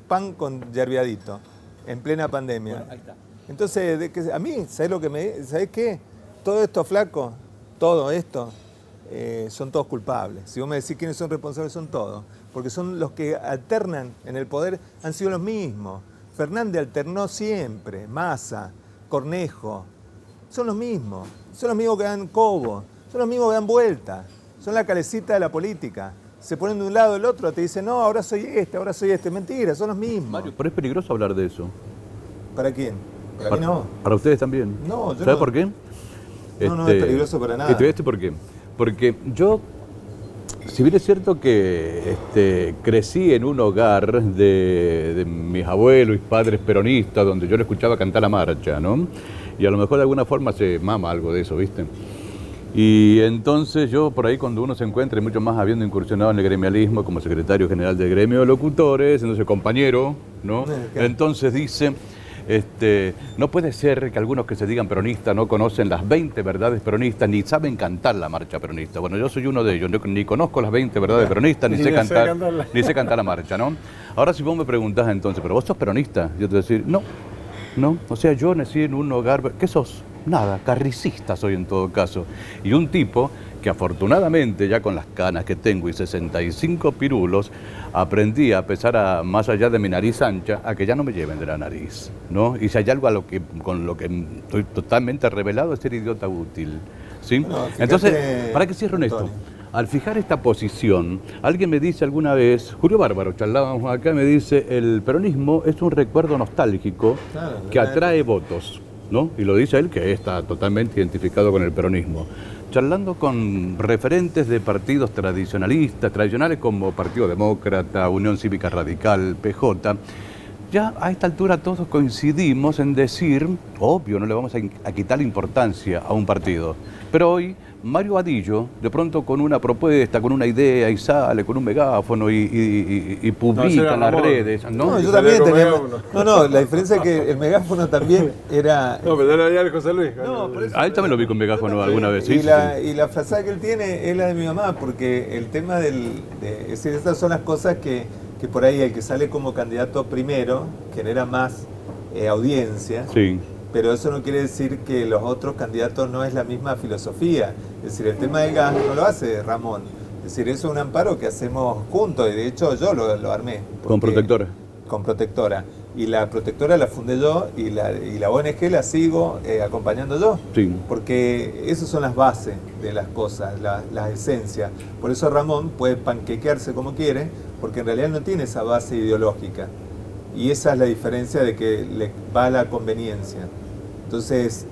pan con yerbiadito, en plena pandemia. Bueno, ahí está. Entonces, a mí, ¿sabés qué? Todo esto, flaco, todo esto, son todos culpables. Si vos me decís quiénes son responsables, son todos. Porque son los que alternan en el poder, han sido los mismos. Fernández alternó siempre, Massa, Cornejo, son los mismos. Son los mismos que dan cobo, son los mismos que dan vuelta. Son la calecita de la política. Se ponen de un lado del otro, te dicen, no, ahora soy este. Mentira, son los mismos. Mario, pero es peligroso hablar de eso. ¿Para quién? Para mí no. Para ustedes también. No, yo ¿Sabes no. por qué? No es peligroso para nada. ¿Por qué? Porque yo, si bien es cierto que crecí en un hogar de mis abuelos y padres peronistas, donde yo le escuchaba cantar la marcha, ¿no? Y a lo mejor de alguna forma se mama algo de eso, ¿viste? Y entonces yo por ahí cuando uno se encuentra, y mucho más habiendo incursionado en el gremialismo como secretario general del gremio de locutores, entonces compañero, ¿no? Entonces dice... no puede ser que algunos que se digan peronistas no conocen las 20 verdades peronistas ni saben cantar la marcha peronista. Bueno, yo soy uno de ellos, ni conozco las 20 verdades peronistas, ni sé cantar la marcha, ¿no? Ahora si vos me preguntás entonces, ¿pero vos sos peronista? Yo te voy a decir, no, o sea, yo nací en un hogar, ¿qué sos? Nada, carricista soy en todo caso. Y un tipo que afortunadamente ya con las canas que tengo y 65 pirulos, aprendí a pesar más allá de mi nariz ancha, a que ya no me lleven de la nariz, ¿no? Y si hay algo con lo que estoy totalmente revelado es ser idiota útil, ¿sí? No, entonces, ¿para qué cierro en esto? Al fijar esta posición, alguien me dice alguna vez, Julio Bárbaro, charlábamos acá, me dice, el peronismo es un recuerdo nostálgico que atrae votos, ¿no? Y lo dice él que está totalmente identificado con el peronismo. Charlando con referentes de partidos tradicionales como Partido Demócrata, Unión Cívica Radical, PJ, ya a esta altura todos coincidimos en decir, obvio, no le vamos a quitar importancia a un partido, pero hoy Mario Vadillo, de pronto con una propuesta, con una idea, y sale con un megáfono y publica en las redes. No, yo también tenía... No, la diferencia es que el megáfono también era... No, pero era el José Luis. No, por eso, a él también lo vi con megáfono alguna vez. Y la frazada que él tiene es la de mi mamá, porque el tema es decir, estas son las cosas que por ahí el que sale como candidato primero genera más audiencia. Sí. Pero eso no quiere decir que los otros candidatos no es la misma filosofía. Es decir, el tema del gas no lo hace Ramón. Es decir, eso es un amparo que hacemos juntos y de hecho yo lo armé. ¿Con protectora? Con protectora. Y la protectora la fundé yo y la ONG la sigo acompañando yo. Sí. Porque esas son las bases de las cosas, las esencias. Por eso Ramón puede panquequearse como quiere, porque en realidad no tiene esa base ideológica. Y esa es la diferencia de que le va a la conveniencia. Entonces,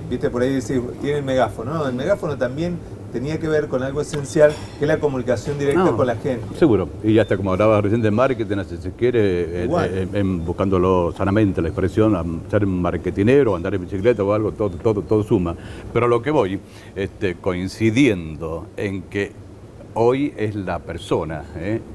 viste por ahí decir, tiene el megáfono. No, el megáfono también tenía que ver con algo esencial, que es la comunicación directa con la gente. Seguro. Y hasta como hablaba recién de marketing, si se quiere, buscándolo sanamente la expresión, ser marketinero, andar en bicicleta o algo, todo suma. Pero a lo que voy, coincidiendo en que hoy es la persona,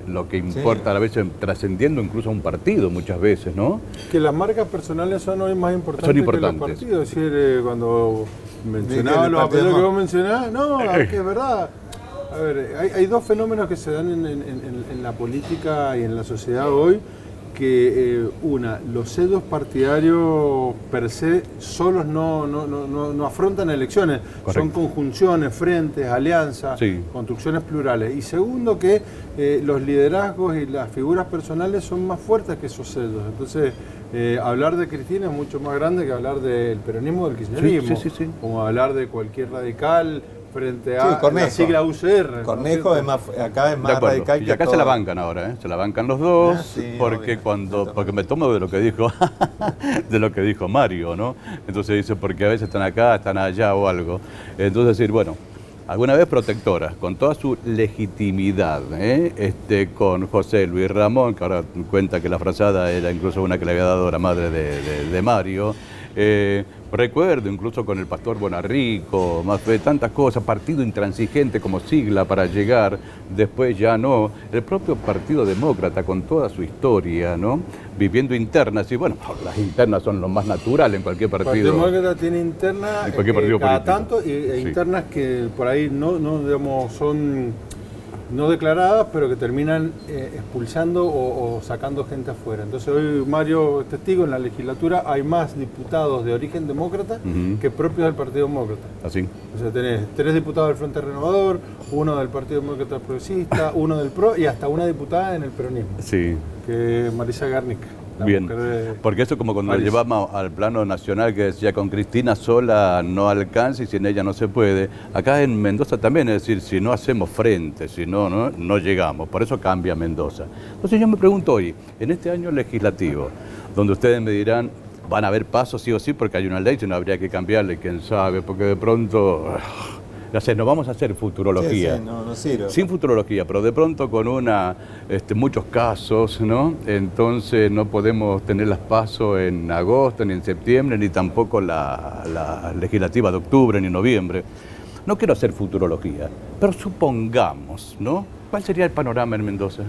lo que importa, a la vez trascendiendo incluso a un partido muchas veces, ¿no? Que las marcas personales son hoy más importantes que los partidos. Es decir, cuando mencionaba los apellidos que vos mencionás, no, es que es verdad. A ver, hay dos fenómenos que se dan en la política y en la sociedad hoy que los cedos partidarios per se solos no afrontan elecciones, Correcto. son conjunciones, frentes, alianzas, Sí. construcciones plurales. Y segundo, que los liderazgos y las figuras personales son más fuertes que esos cedos. Entonces, hablar de Cristina es mucho más grande que hablar del peronismo o del kirchnerismo, sí. como hablar de cualquier radical frente Sí, a Cornejo. la sigla UCR. Cornejo es más, acá es De más acuerdo. radical Y que acá todo. se la bancan ahora, ¿eh? Se la bancan los dos, Sí, porque obvio. porque me tomo de lo que dijo, de lo que dijo Mario, ¿no? Entonces dice, porque a veces están acá, están allá o algo. Entonces decir, bueno, alguna vez protectora, con toda su legitimidad, con José Luis Ramón, que ahora cuenta que la frazada era incluso una que le había dado la madre de Mario. Recuerdo incluso con el pastor Bonarrico, más de tantas cosas, partido intransigente como sigla para llegar, después ya no. El propio Partido Demócrata con toda su historia, ¿no? Viviendo internas, y bueno, las internas son lo más natural en cualquier El partido. Partido Demócrata tiene internas En cualquier partido cada político. tanto e Sí. internas que por ahí digamos, son no declaradas, pero que terminan expulsando o sacando gente afuera. Entonces hoy Mario es testigo, en la legislatura hay más diputados de origen demócrata Ujú. que propios del Partido Demócrata. Así. O sea, tenés 3 diputados del Frente Renovador, 1 del Partido Demócrata Progresista, 1 del PRO y hasta una diputada en el peronismo, Sí. que es Marisa Garnica. la Bien, mujer de porque eso como cuando lo Marisa. llevamos al plano nacional, que decía con Cristina sola no alcanza y sin ella no se puede. Acá en Mendoza también, es decir, si no hacemos frente, si no llegamos. Por eso cambia Mendoza. Entonces yo me pregunto hoy, en este año legislativo, donde ustedes me dirán, van a haber pasos sí o sí, porque hay una ley, si no habría que cambiarle, quién sabe, porque de pronto, no sé, no vamos a hacer futurología. Sí, no sirve. Sin futurología, pero de pronto con muchos casos, ¿no? Entonces no podemos tener las PASO en agosto, ni en septiembre, ni tampoco la legislativa de octubre, ni noviembre. No quiero hacer futurología, pero supongamos, ¿no? ¿Cuál sería el panorama en Mendoza?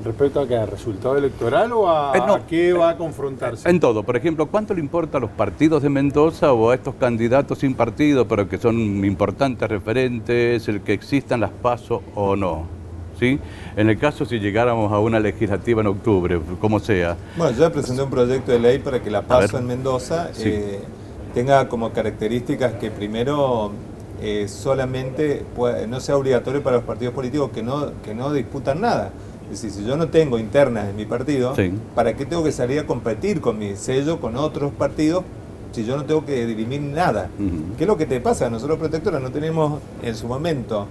¿Respecto a qué? ¿Al resultado electoral o a qué va a confrontarse? En todo. Por ejemplo, ¿cuánto le importa a los partidos de Mendoza o a estos candidatos sin partido, pero que son importantes referentes, el que existan las PASO o no? ¿Sí? En el caso si llegáramos a una legislativa en octubre, como sea. Bueno, yo ya presenté un proyecto de ley para que la PASO ver. en Mendoza Sí. tenga como características que primero solamente no sea obligatorio para los partidos políticos que no disputan nada. Es decir, si yo no tengo internas en mi partido, Sí. ¿para qué tengo que salir a competir con mi sello, con otros partidos, si yo no tengo que dirimir nada? Ujú. ¿Qué es lo que te pasa? Nosotros, Protectora, no tenemos en su momento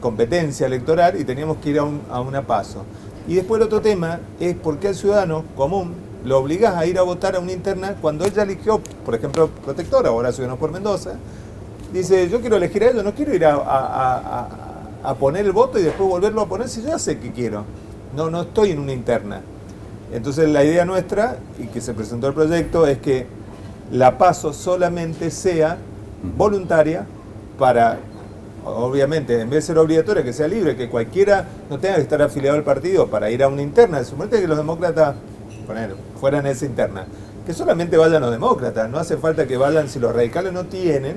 competencia electoral y teníamos que ir a una PASO. Y después el otro tema es por qué al ciudadano común lo obligás a ir a votar a una interna cuando él ya eligió, por ejemplo, Protectora, ahora Ciudadanos por Mendoza, dice, yo quiero elegir a ellos, no quiero ir a poner el voto y después volverlo a poner si yo ya sé que quiero. No estoy en una interna. Entonces la idea nuestra, y que se presentó el proyecto, es que la PASO solamente sea voluntaria para, obviamente, en vez de ser obligatoria, que sea libre, que cualquiera no tenga que estar afiliado al partido para ir a una interna. Suponete que los demócratas fueran esa interna. Que solamente vayan los demócratas, no hace falta que vayan si los radicales no tienen,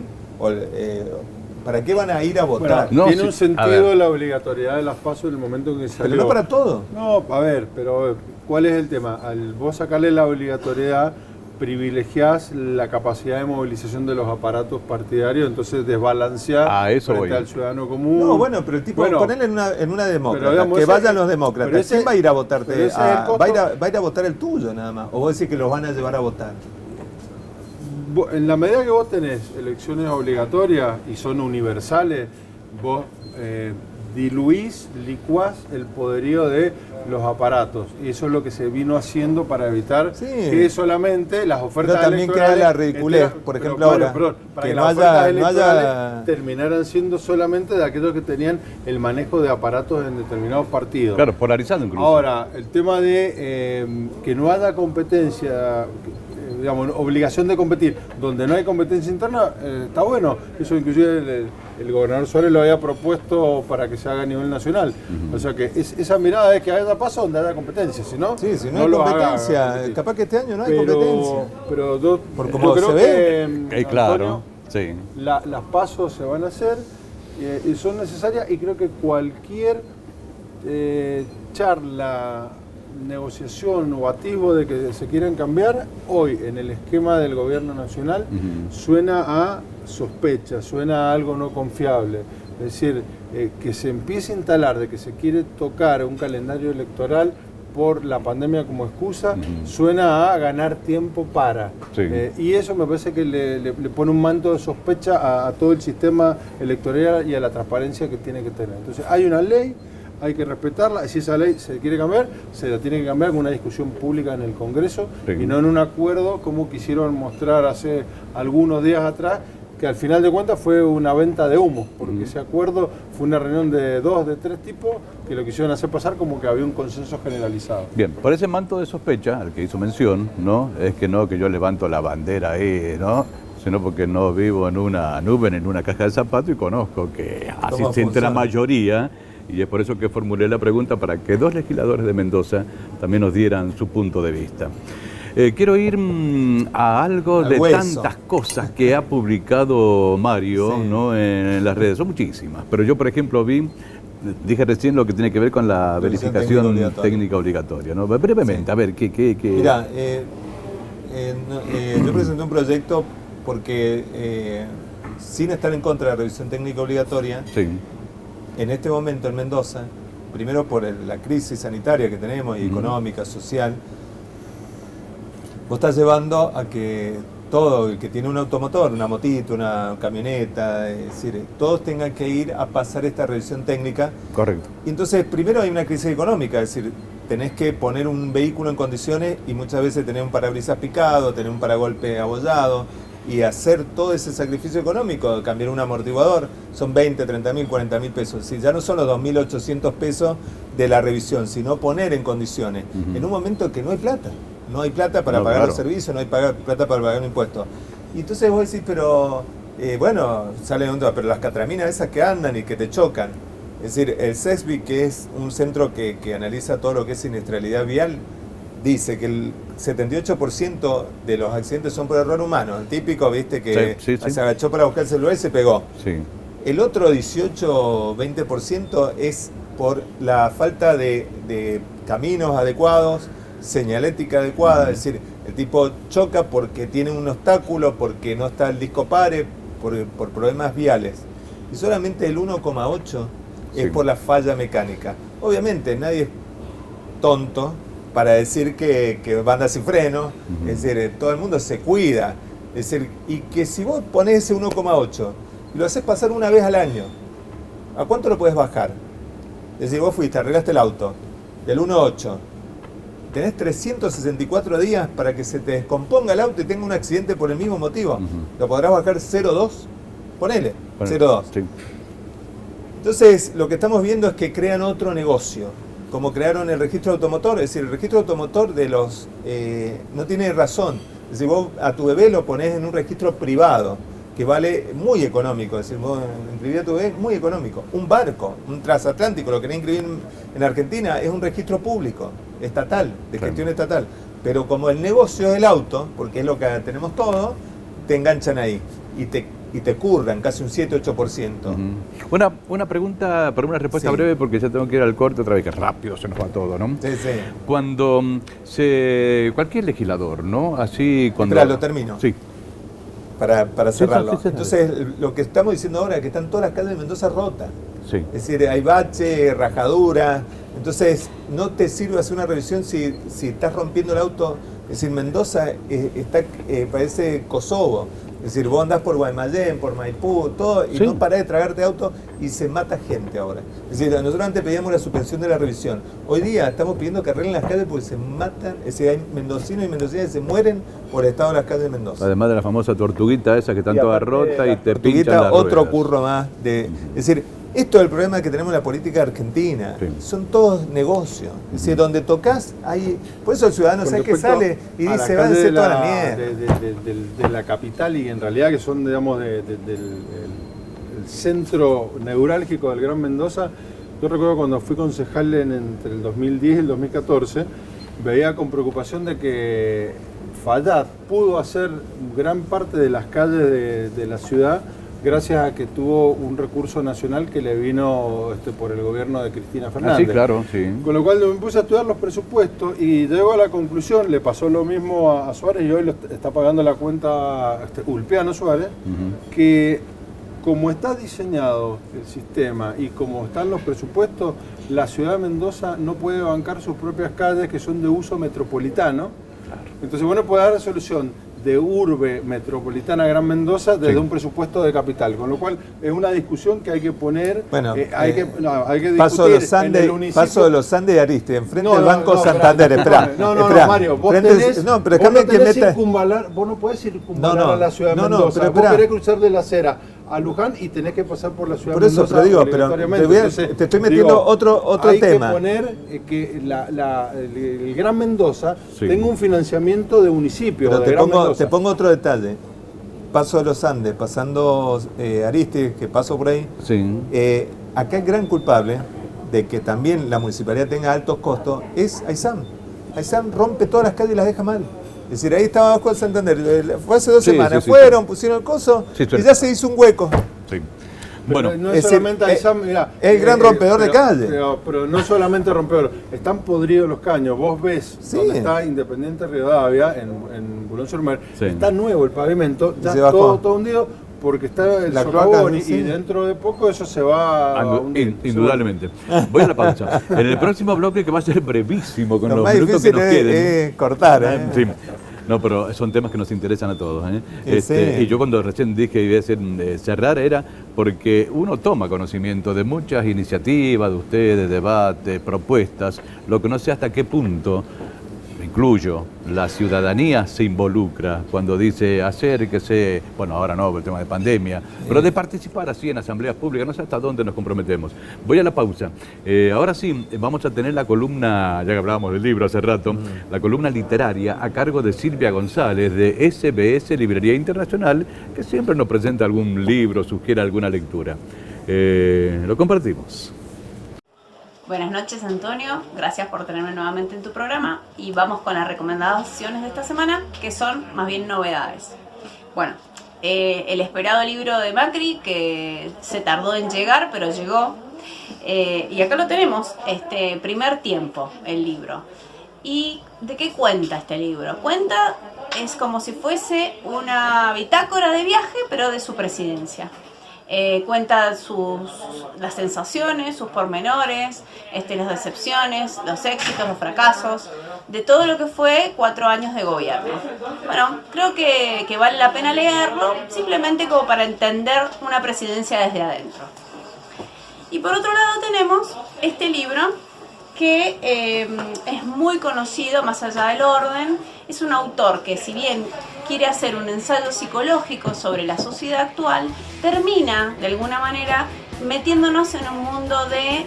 ¿para qué van a ir a votar? Bueno, No, tiene sí, un a sentido ver. la obligatoriedad de las PASO en el momento en que salió. Pero no para todo. No, a ver, pero ¿cuál es el tema? Al vos sacarle la obligatoriedad, privilegiás la capacidad de movilización de los aparatos partidarios, entonces desbalanceás A eso frente voy. al ciudadano común. No, bueno, pero el tipo, ponerle en una demócrata, pero digamos, que ese- vayan los pero demócratas. ese- ¿Quién va a ir a pero votarte? ese es el costo. Va a ir a votar el tuyo nada más. O vos decís que los van a llevar a votar. En la medida que vos tenés elecciones obligatorias y son universales, vos diluís, licuás el poderío de los aparatos. Y eso es lo que se vino haciendo para evitar Sí. que solamente las ofertas Pero también electorales... queda la ridiculez, por ejemplo, ahora, para que que no las haya- ofertas no electorales haya- terminaran siendo solamente de aquellos que tenían el manejo de aparatos en determinados partidos. Claro, polarizado incluso. Ahora, el tema de que no haya competencia, digamos, obligación de competir, donde no hay competencia interna, está bueno. Eso inclusive el gobernador Suárez lo había propuesto para que se haga a nivel nacional. O sea que esa mirada es que haya paso donde haya competencia, si no, Sí, si no hay lo haga competencia, competir. capaz que este año no hay competencia. Pero yo, Por yo cómo creo se ve. que, Claro, Antonio, sí. las pasos se van a hacer y son necesarias, y creo que cualquier charla negociación o atisbo de que se quieren cambiar, hoy en el esquema del gobierno nacional suena a sospecha, suena a algo no confiable. Es decir, que se empiece a instalar de que se quiere tocar un calendario electoral por la pandemia como excusa, suena a ganar tiempo para. Sí. Y eso me parece que le pone un manto de sospecha a todo el sistema electoral y a la transparencia que tiene que tener. Entonces hay una ley, hay que respetarla, si esa ley se quiere cambiar, se la tiene que cambiar con una discusión pública en el Congreso y no en un acuerdo como quisieron mostrar hace algunos días atrás, que al final de cuentas fue una venta de humo, porque ese acuerdo fue una reunión de 2, de 3 tipos que lo quisieron hacer pasar como que había un consenso generalizado. Bien, por ese manto de sospecha al que hizo mención, ¿no? Es que no que yo levanto la bandera ahí, ¿no? Sino porque no vivo en una nube, en una caja de zapatos y conozco que así siente la mayoría. Y es por eso que formulé la pregunta para que 2 legisladores de Mendoza también nos dieran su punto de vista. Quiero ir a algo de tantas cosas que ha publicado Mario, ¿no? En las redes. Son muchísimas, pero yo, por ejemplo, dije recién lo que tiene que ver con la verificación técnica obligatoria, ¿no? Brevemente, a ver, ¿qué? Mira, yo presenté un proyecto porque, sin estar en contra de la revisión técnica obligatoria, en este momento en Mendoza, primero por la crisis sanitaria que tenemos y económica, social, vos estás llevando a que todo el que tiene un automotor, una motito, una camioneta, es decir, todos tengan que ir a pasar esta revisión técnica. Correcto. Y entonces, primero hay una crisis económica, es decir, tenés que poner un vehículo en condiciones y muchas veces tener un parabrisas picado, tener un paragolpe abollado y hacer todo ese sacrificio económico, cambiar un amortiguador, son 20, 30 mil, 40 mil pesos. Si ya no son los 2.800 pesos de la revisión, sino poner en condiciones, en un momento que no hay plata. No hay plata para pagar los servicios, no hay plata para pagar un impuesto. Y entonces vos decís, pero bueno, sale un tema, pero las catraminas esas que andan y que te chocan. Es decir, el CESBI, que es un centro que analiza todo lo que es siniestralidad vial, dice que el 78% de los accidentes son por error humano. El típico, viste, que se agachó para buscar el celular y se pegó. Sí. El otro 18-20% es por la falta de caminos adecuados, señalética adecuada, es decir, el tipo choca porque tiene un obstáculo, porque no está el disco pare, por problemas viales. Y solamente el 1,8% es por la falla mecánica. Obviamente nadie es tonto para decir que banda sin freno, es decir, todo el mundo se cuida. Es decir, y que si vos ponés ese 1,8 y lo haces pasar una vez al año, ¿a cuánto lo puedes bajar? Es decir, vos fuiste, arreglaste el auto del 1,8, tenés 364 días para que se te descomponga el auto y tenga un accidente por el mismo motivo. ¿Lo podrás bajar 0,2? Ponele, 0,2. Sí. Entonces, lo que estamos viendo es que crean otro negocio, como crearon el registro automotor. Es decir, el registro automotor de los no tiene razón. Es decir, vos a tu bebé lo ponés en un registro privado, que vale muy económico. Es decir, vos inscribís a tu bebé muy económico. Un barco, un transatlántico, lo querés inscribir en Argentina, es un registro público, estatal, de gestión estatal. Pero como el negocio es el auto, porque es lo que tenemos todo, te enganchan ahí y te curran casi un 7-8%. Una pregunta, para una respuesta breve, porque ya tengo que ir al corte otra vez, que rápido se nos va todo, ¿no? Sí. Cuando cualquier legislador, ¿no? Así cuando... Espera, lo termino. Sí. Para cerrarlo. Entonces, lo que estamos diciendo ahora es que están todas las calles de Mendoza rotas. Sí. Es decir, hay bache, rajadura. Entonces, no te sirve hacer una revisión si estás rompiendo el auto. Es decir, Mendoza parece Kosovo. Es decir, vos andás por Guaymallén, por Maipú, todo, y no parás de tragarte auto y se mata gente ahora. Es decir, nosotros antes pedíamos la suspensión de la revisión. Hoy día estamos pidiendo que arreglen las calles porque se matan. Es decir, hay mendocinos y mendocinas que se mueren por el estado de las calles de Mendoza. Además de la famosa tortuguita esa que están todas rotas y te pinchan las otro ruedas. curro más. Es decir, esto es el problema que tenemos en la política argentina. Son todos negocios. Es decir, donde tocas, hay... Por eso el ciudadano sabe que sale y dice, va a decir toda la mierda. De la capital y en realidad que son, digamos, del centro neurálgico del Gran Mendoza. Yo recuerdo cuando fui concejal entre el 2010 y el 2014, veía con preocupación de que Fallat pudo hacer gran parte de las calles de la ciudad gracias a que tuvo un recurso nacional que le vino por el gobierno de Cristina Fernández. Sí, claro, sí. Con lo cual me puse a estudiar los presupuestos y llego a la conclusión, le pasó lo mismo a Suárez y hoy lo está pagando la cuenta Ulpiano Suárez, que como está diseñado el sistema y como están los presupuestos, la ciudad de Mendoza no puede bancar sus propias calles que son de uso metropolitano. Entonces, bueno, puede dar solución de urbe metropolitana Gran Mendoza desde un presupuesto de capital, con lo cual es una discusión que hay que poner, hay que discutir Paso de los Andes y Ariste, enfrente del Banco Santander. Espera, no, Mario, vos no podés circunvalar a la ciudad de Mendoza, vos querés cruzar de la acera a Luján y tenés que pasar por la ciudad de Mendoza. Por eso, pero te estoy metiendo otro tema. Hay que poner que el Gran Mendoza tenga un financiamiento de municipios. Pero te pongo otro detalle. Paso de los Andes, pasando Ariste, que paso por ahí. Acá el gran culpable de que también la municipalidad tenga altos costos es Aysán. Aysán rompe todas las calles y las deja mal. Es decir, ahí estaba abajo el Santander, fue hace 2 semanas, pusieron el coso y ya se hizo un hueco. Bueno, no es solamente Aysán, mirá, el gran rompedor de calle. Pero no solamente rompedor, están podridos los caños. Vos ves donde está Independiente Rivadavia, en Boulogne-sur-Mer, está nuevo el pavimento, ya todo hundido, porque está el socavón y dentro de poco eso se va a hundir. Indudablemente. Voy a la pausa. En el próximo bloque, que va a ser brevísimo con los más minutos que nos queden. Cortar, Sí. No, pero son temas que nos interesan a todos. Y yo cuando recién dije que iba a ser, cerrar era porque uno toma conocimiento de muchas iniciativas de ustedes, debates, propuestas, lo que no sé hasta qué punto, me incluyo, la ciudadanía se involucra cuando dice acérquese, bueno, ahora no, por el tema de pandemia, pero de participar así en asambleas públicas, no sé hasta dónde nos comprometemos. Voy a la pausa. Ahora sí, vamos a tener la columna, ya que hablábamos del libro hace rato, la columna literaria a cargo de Silvia González de SBS Librería Internacional, que siempre nos presenta algún libro, sugiere alguna lectura. Lo compartimos. Buenas noches, Antonio, gracias por tenerme nuevamente en tu programa y vamos con las recomendaciones de esta semana, que son más bien novedades. Bueno, el esperado libro de Macri, que se tardó en llegar, pero llegó, y acá lo tenemos, Primer Tiempo, el libro. ¿Y de qué cuenta este libro? Es como si fuese una bitácora de viaje, pero de su presidencia. Cuenta las sensaciones, sus pormenores, las decepciones, los éxitos, los fracasos, de todo lo que fue 4 años de gobierno. Bueno, creo que vale la pena leerlo, simplemente como para entender una presidencia desde adentro. Y por otro lado tenemos este libro que es muy conocido, más allá del orden. Es un autor que, si bien quiere hacer un ensayo psicológico sobre la sociedad actual, termina de alguna manera metiéndonos en un mundo de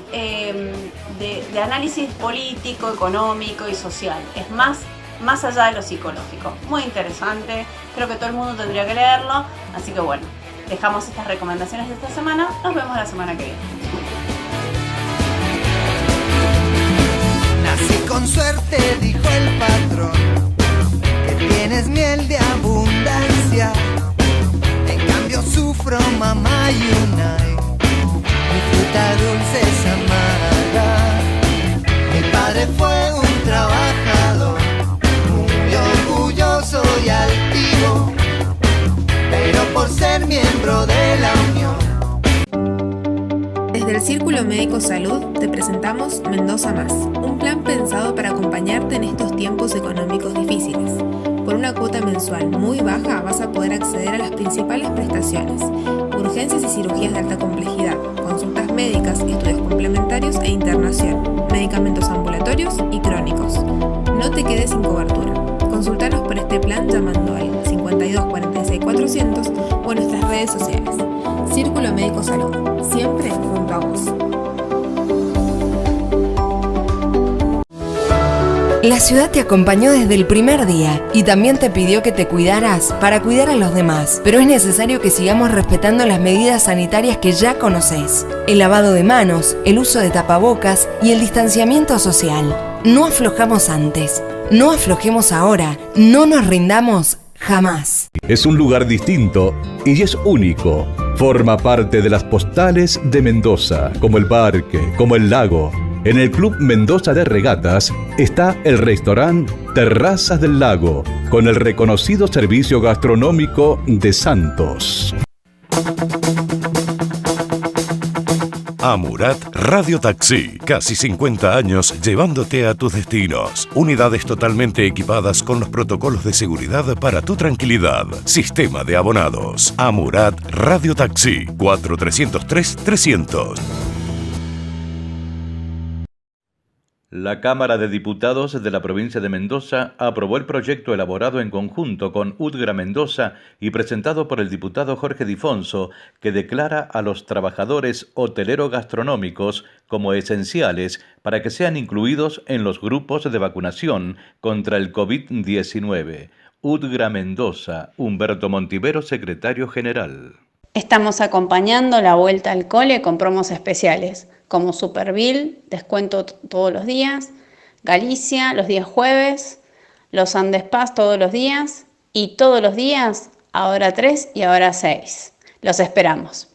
análisis político, económico y social. Es más allá de lo psicológico. Muy interesante, creo que todo el mundo tendría que leerlo, así que bueno, dejamos estas recomendaciones de esta semana, nos vemos la semana que viene. Nací con suerte, dijo el patrón, que tienes miel de abundancia. En cambio sufro mamá y unay, mi fruta dulce es amarga. Mi padre fue un trabajador, muy orgulloso y altivo, pero por ser miembro de la Unión. Desde el Círculo Médico Salud te presentamos Mendoza Más, un plan pensado para acompañarte en estos tiempos económicos difíciles. Por una cuota mensual muy baja vas a poder acceder a las principales prestaciones: urgencias y cirugías de alta complejidad, consultas médicas, estudios complementarios e internación, medicamentos ambulatorios y crónicos. No te quedes sin cobertura. Consultanos por este plan llamando al 52 46 400 o en nuestras redes sociales. Círculo Médico Salud, siempre junto a vos. La ciudad te acompañó desde el primer día y también te pidió que te cuidaras para cuidar a los demás. Pero es necesario que sigamos respetando las medidas sanitarias que ya conocés: el lavado de manos, el uso de tapabocas y el distanciamiento social. No aflojamos antes, no aflojemos ahora, no nos rindamos jamás. Es un lugar distinto y es único. Forma parte de las postales de Mendoza, como el parque, como el lago. En el Club Mendoza de Regatas está el restaurante Terrazas del Lago, con el reconocido servicio gastronómico de Santos. Amurat Radio Taxi, casi 50 años llevándote a tus destinos. Unidades totalmente equipadas con los protocolos de seguridad para tu tranquilidad. Sistema de abonados. Amurat Radio Taxi, 4303-300. La Cámara de Diputados de la provincia de Mendoza aprobó el proyecto elaborado en conjunto con UDGRA Mendoza y presentado por el diputado Jorge Difonso, que declara a los trabajadores hotelero-gastronómicos como esenciales para que sean incluidos en los grupos de vacunación contra el COVID-19. UDGRA Mendoza, Humberto Montivero, secretario general. Estamos acompañando la vuelta al cole con promos especiales, como Superville, descuento todos los días, Galicia los días jueves, los Andes Paz todos los días y todos los días, ahora 3 y ahora 6. Los esperamos.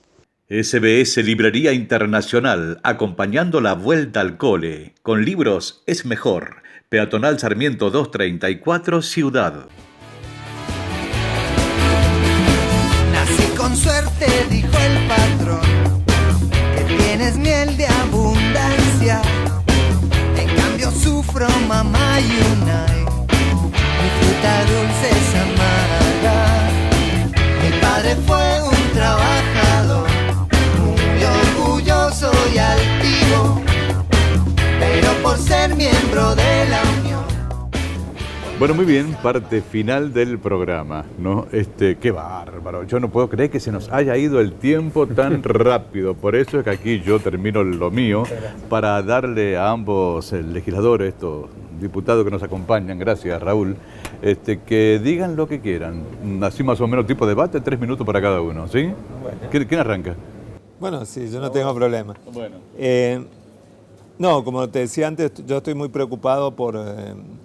SBS Librería Internacional, acompañando la vuelta al cole. Con libros es mejor. Peatonal Sarmiento 234, Ciudad. Nací con suerte, dijo el patrón, que tienes miel de abundancia. En cambio sufro, mamá, y unai. Mi fruta dulce es amarga. Mi padre fue un trabajador, muy orgulloso y altivo, pero por ser miembro de la Unión. Bueno, muy bien, parte final del programa, ¿no? Qué bárbaro. Yo no puedo creer que se nos haya ido el tiempo tan rápido. Por eso es que aquí yo termino lo mío para darle a ambos legisladores, estos diputados que nos acompañan, gracias Raúl, que digan lo que quieran. Así más o menos tipo debate, 3 minutos para cada uno, ¿sí? Bueno. ¿Quién arranca? Bueno, sí, yo no tengo problema. Bueno. No, como te decía antes, yo estoy muy preocupado por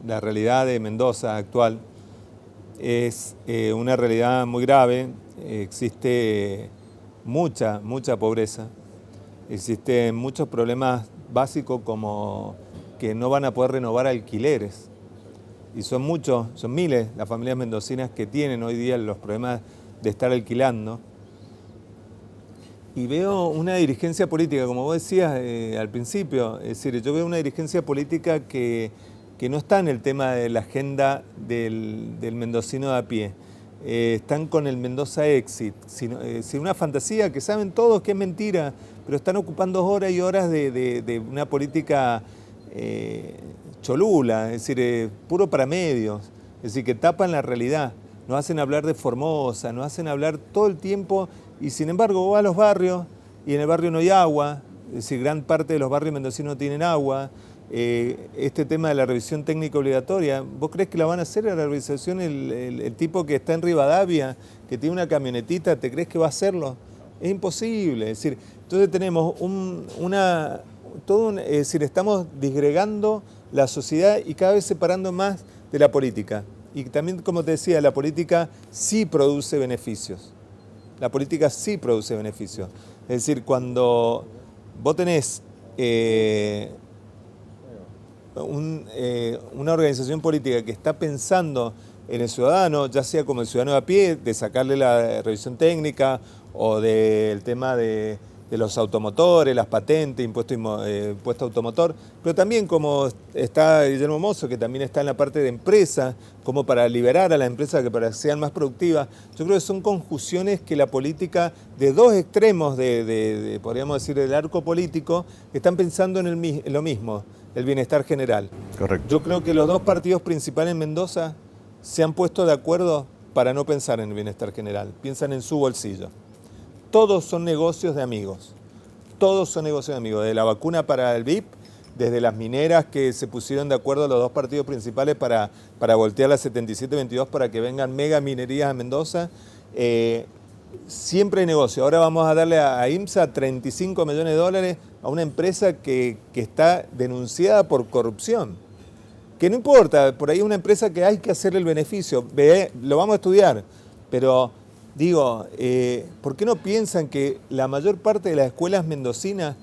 la realidad de Mendoza actual. Es una realidad muy grave, existe mucha pobreza, existen muchos problemas básicos como que no van a poder renovar alquileres. Y son muchos, son miles las familias mendocinas que tienen hoy día los problemas de estar alquilando. Y veo una dirigencia política, como vos decías al principio, es decir, yo veo una dirigencia política que no está en el tema de la agenda del mendocino de a pie. Están con el Mendoza Exit, sin una fantasía que saben todos que es mentira, pero están ocupando horas y horas de una política cholula, es decir, puro para medios, es decir, que tapan la realidad. Nos hacen hablar de Formosa, nos hacen hablar todo el tiempo. Y sin embargo, vos vas a los barrios y en el barrio no hay agua, es decir, gran parte de los barrios mendocinos no tienen agua. Este tema de la revisión técnica obligatoria, ¿vos crees que la van a hacer a la revisión el tipo que está en Rivadavia, que tiene una camionetita, ¿te crees que va a hacerlo? Es imposible. Es decir, entonces tenemos es decir, estamos disgregando la sociedad y cada vez separando más de la política. Y también, como te decía, la política sí produce beneficios. La política sí produce beneficios. Es decir, cuando vos tenés una organización política que está pensando en el ciudadano, ya sea como el ciudadano de a pie, de sacarle la revisión técnica o del tema de los automotores, las patentes, impuesto automotor, pero también como está Guillermo Mozo, que también está en la parte de empresa, como para liberar a las empresas que para que sean más productivas. Yo creo que son conjunciones que la política de dos extremos podríamos decir, del arco político, están pensando en lo mismo, el bienestar general. Correcto. Yo creo que los dos partidos principales en Mendoza se han puesto de acuerdo para no pensar en el bienestar general, piensan en su bolsillo. Todos son negocios de amigos, de la vacuna para el VIP, desde las mineras que se pusieron de acuerdo los dos partidos principales para voltear la 7722 para que vengan mega minerías a Mendoza. Siempre hay negocio. Ahora vamos a darle a IMSA 35 millones de dólares a una empresa que está denunciada por corrupción. Que no importa, por ahí una empresa que hay que hacerle el beneficio, lo vamos a estudiar, pero digo, ¿por qué no piensan que la mayor parte de las escuelas mendocinas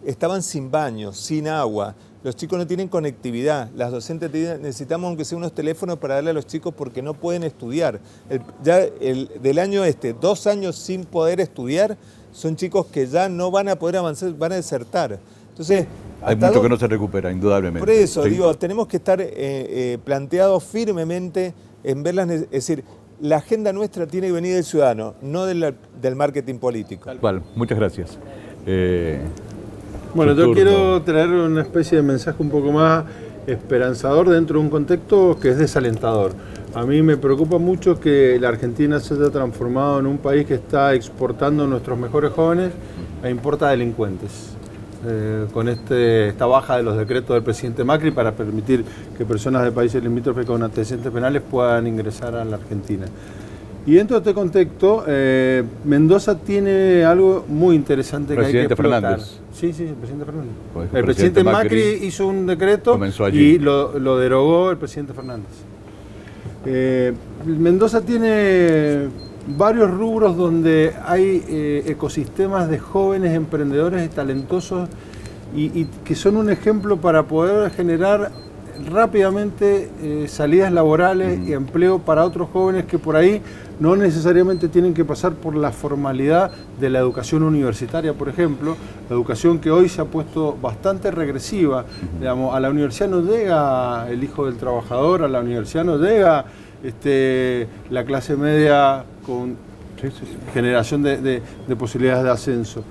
estaban sin baños, sin agua? Los chicos no tienen conectividad. Las docentes dicen, necesitamos aunque sea unos teléfonos para darle a los chicos porque no pueden estudiar. Del año 2 años sin poder estudiar, son chicos que ya no van a poder avanzar, van a desertar. Entonces, hay mucho que no se recupera, indudablemente. Por eso, Sí. digo, tenemos que estar planteados firmemente en verlas, es decir, la agenda nuestra tiene que venir del ciudadano, no del marketing político. Tal cual. Muchas gracias. Bueno, Su yo turno. quiero traer una especie de mensaje un poco más esperanzador dentro de un contexto que es desalentador. A mí me preocupa mucho que la Argentina se haya transformado en un país que está exportando a nuestros mejores jóvenes e importa delincuentes. Con esta baja de los decretos del presidente Macri para permitir que personas de países limítrofes con antecedentes penales puedan ingresar a la Argentina. Y dentro de este contexto, Mendoza tiene algo muy interesante que hay que explotar. Fernández. Sí, el presidente Fernández. Pues el presidente Macri hizo un decreto y lo derogó el presidente Fernández. Mendoza tiene varios rubros donde hay ecosistemas de jóvenes emprendedores y talentosos y que son un ejemplo para poder generar rápidamente salidas laborales y empleo para otros jóvenes que por ahí no necesariamente tienen que pasar por la formalidad de la educación universitaria, por ejemplo, la educación que hoy se ha puesto bastante regresiva. Digamos, a la universidad no llega el hijo del trabajador, a la universidad no llega la clase media con generación de posibilidades de ascenso.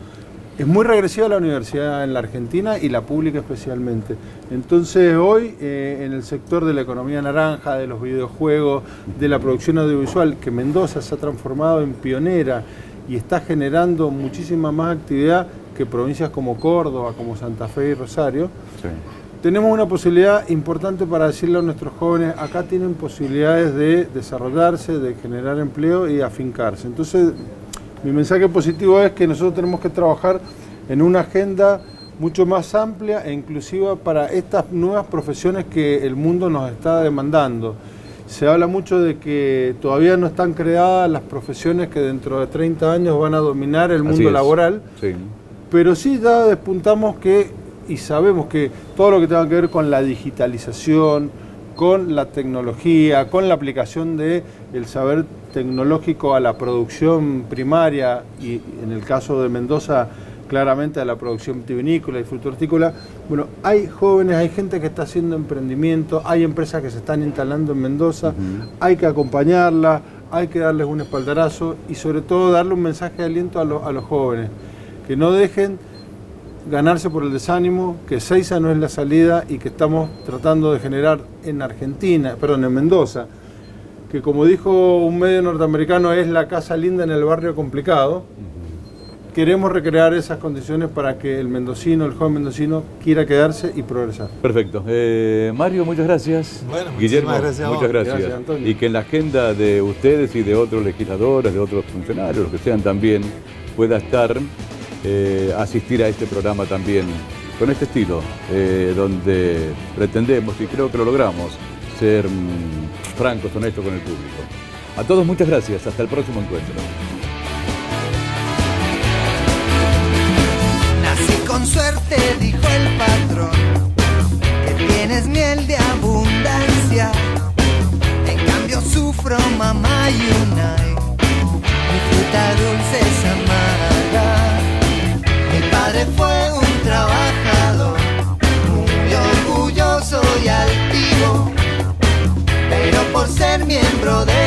Es muy regresiva la universidad en la Argentina y la pública especialmente. Entonces hoy en el sector de la economía naranja, de los videojuegos, de la producción audiovisual, que Mendoza se ha transformado en pionera y está generando muchísima más actividad que provincias como Córdoba, como Santa Fe y Rosario, tenemos una posibilidad importante para decirle a nuestros jóvenes, acá tienen posibilidades de desarrollarse, de generar empleo y afincarse. Entonces, mi mensaje positivo es que nosotros tenemos que trabajar en una agenda mucho más amplia e inclusiva para estas nuevas profesiones que el mundo nos está demandando. Se habla mucho de que todavía no están creadas las profesiones que dentro de 30 años van a dominar el mundo laboral, pero sí ya despuntamos y sabemos que todo lo que tenga que ver con la digitalización, con la tecnología, con la aplicación del saber tecnológico a la producción primaria y en el caso de Mendoza claramente a la producción vitivinícola y frutícola. Bueno, hay jóvenes, hay gente que está haciendo emprendimiento, hay empresas que se están instalando en Mendoza, hay que acompañarla, hay que darles un espaldarazo y sobre todo darle un mensaje de aliento a los jóvenes, que no dejen ganarse por el desánimo, que Seiza no es la salida y que estamos tratando de generar en Mendoza, que como dijo un medio norteamericano es la casa linda en el barrio complicado. Queremos recrear esas condiciones para que el joven mendocino quiera quedarse y progresar. Perfecto. Mario, muchas gracias. Bueno, Guillermo, gracias muchas gracias. Antonio. Y que en la agenda de ustedes y de otros legisladores, de otros funcionarios, los que sean también, pueda estar, asistir a este programa también con este estilo, donde pretendemos, y creo que lo logramos, ser francos, honestos con el público. A todos muchas gracias. Hasta el próximo encuentro. Con suerte, dijo el patrón, que tienes miel de abundancia. En cambio sufro mamá y unay, mi fruta dulce es amarga. Mi padre fue un trabajador, muy orgulloso y altivo, pero por ser miembro de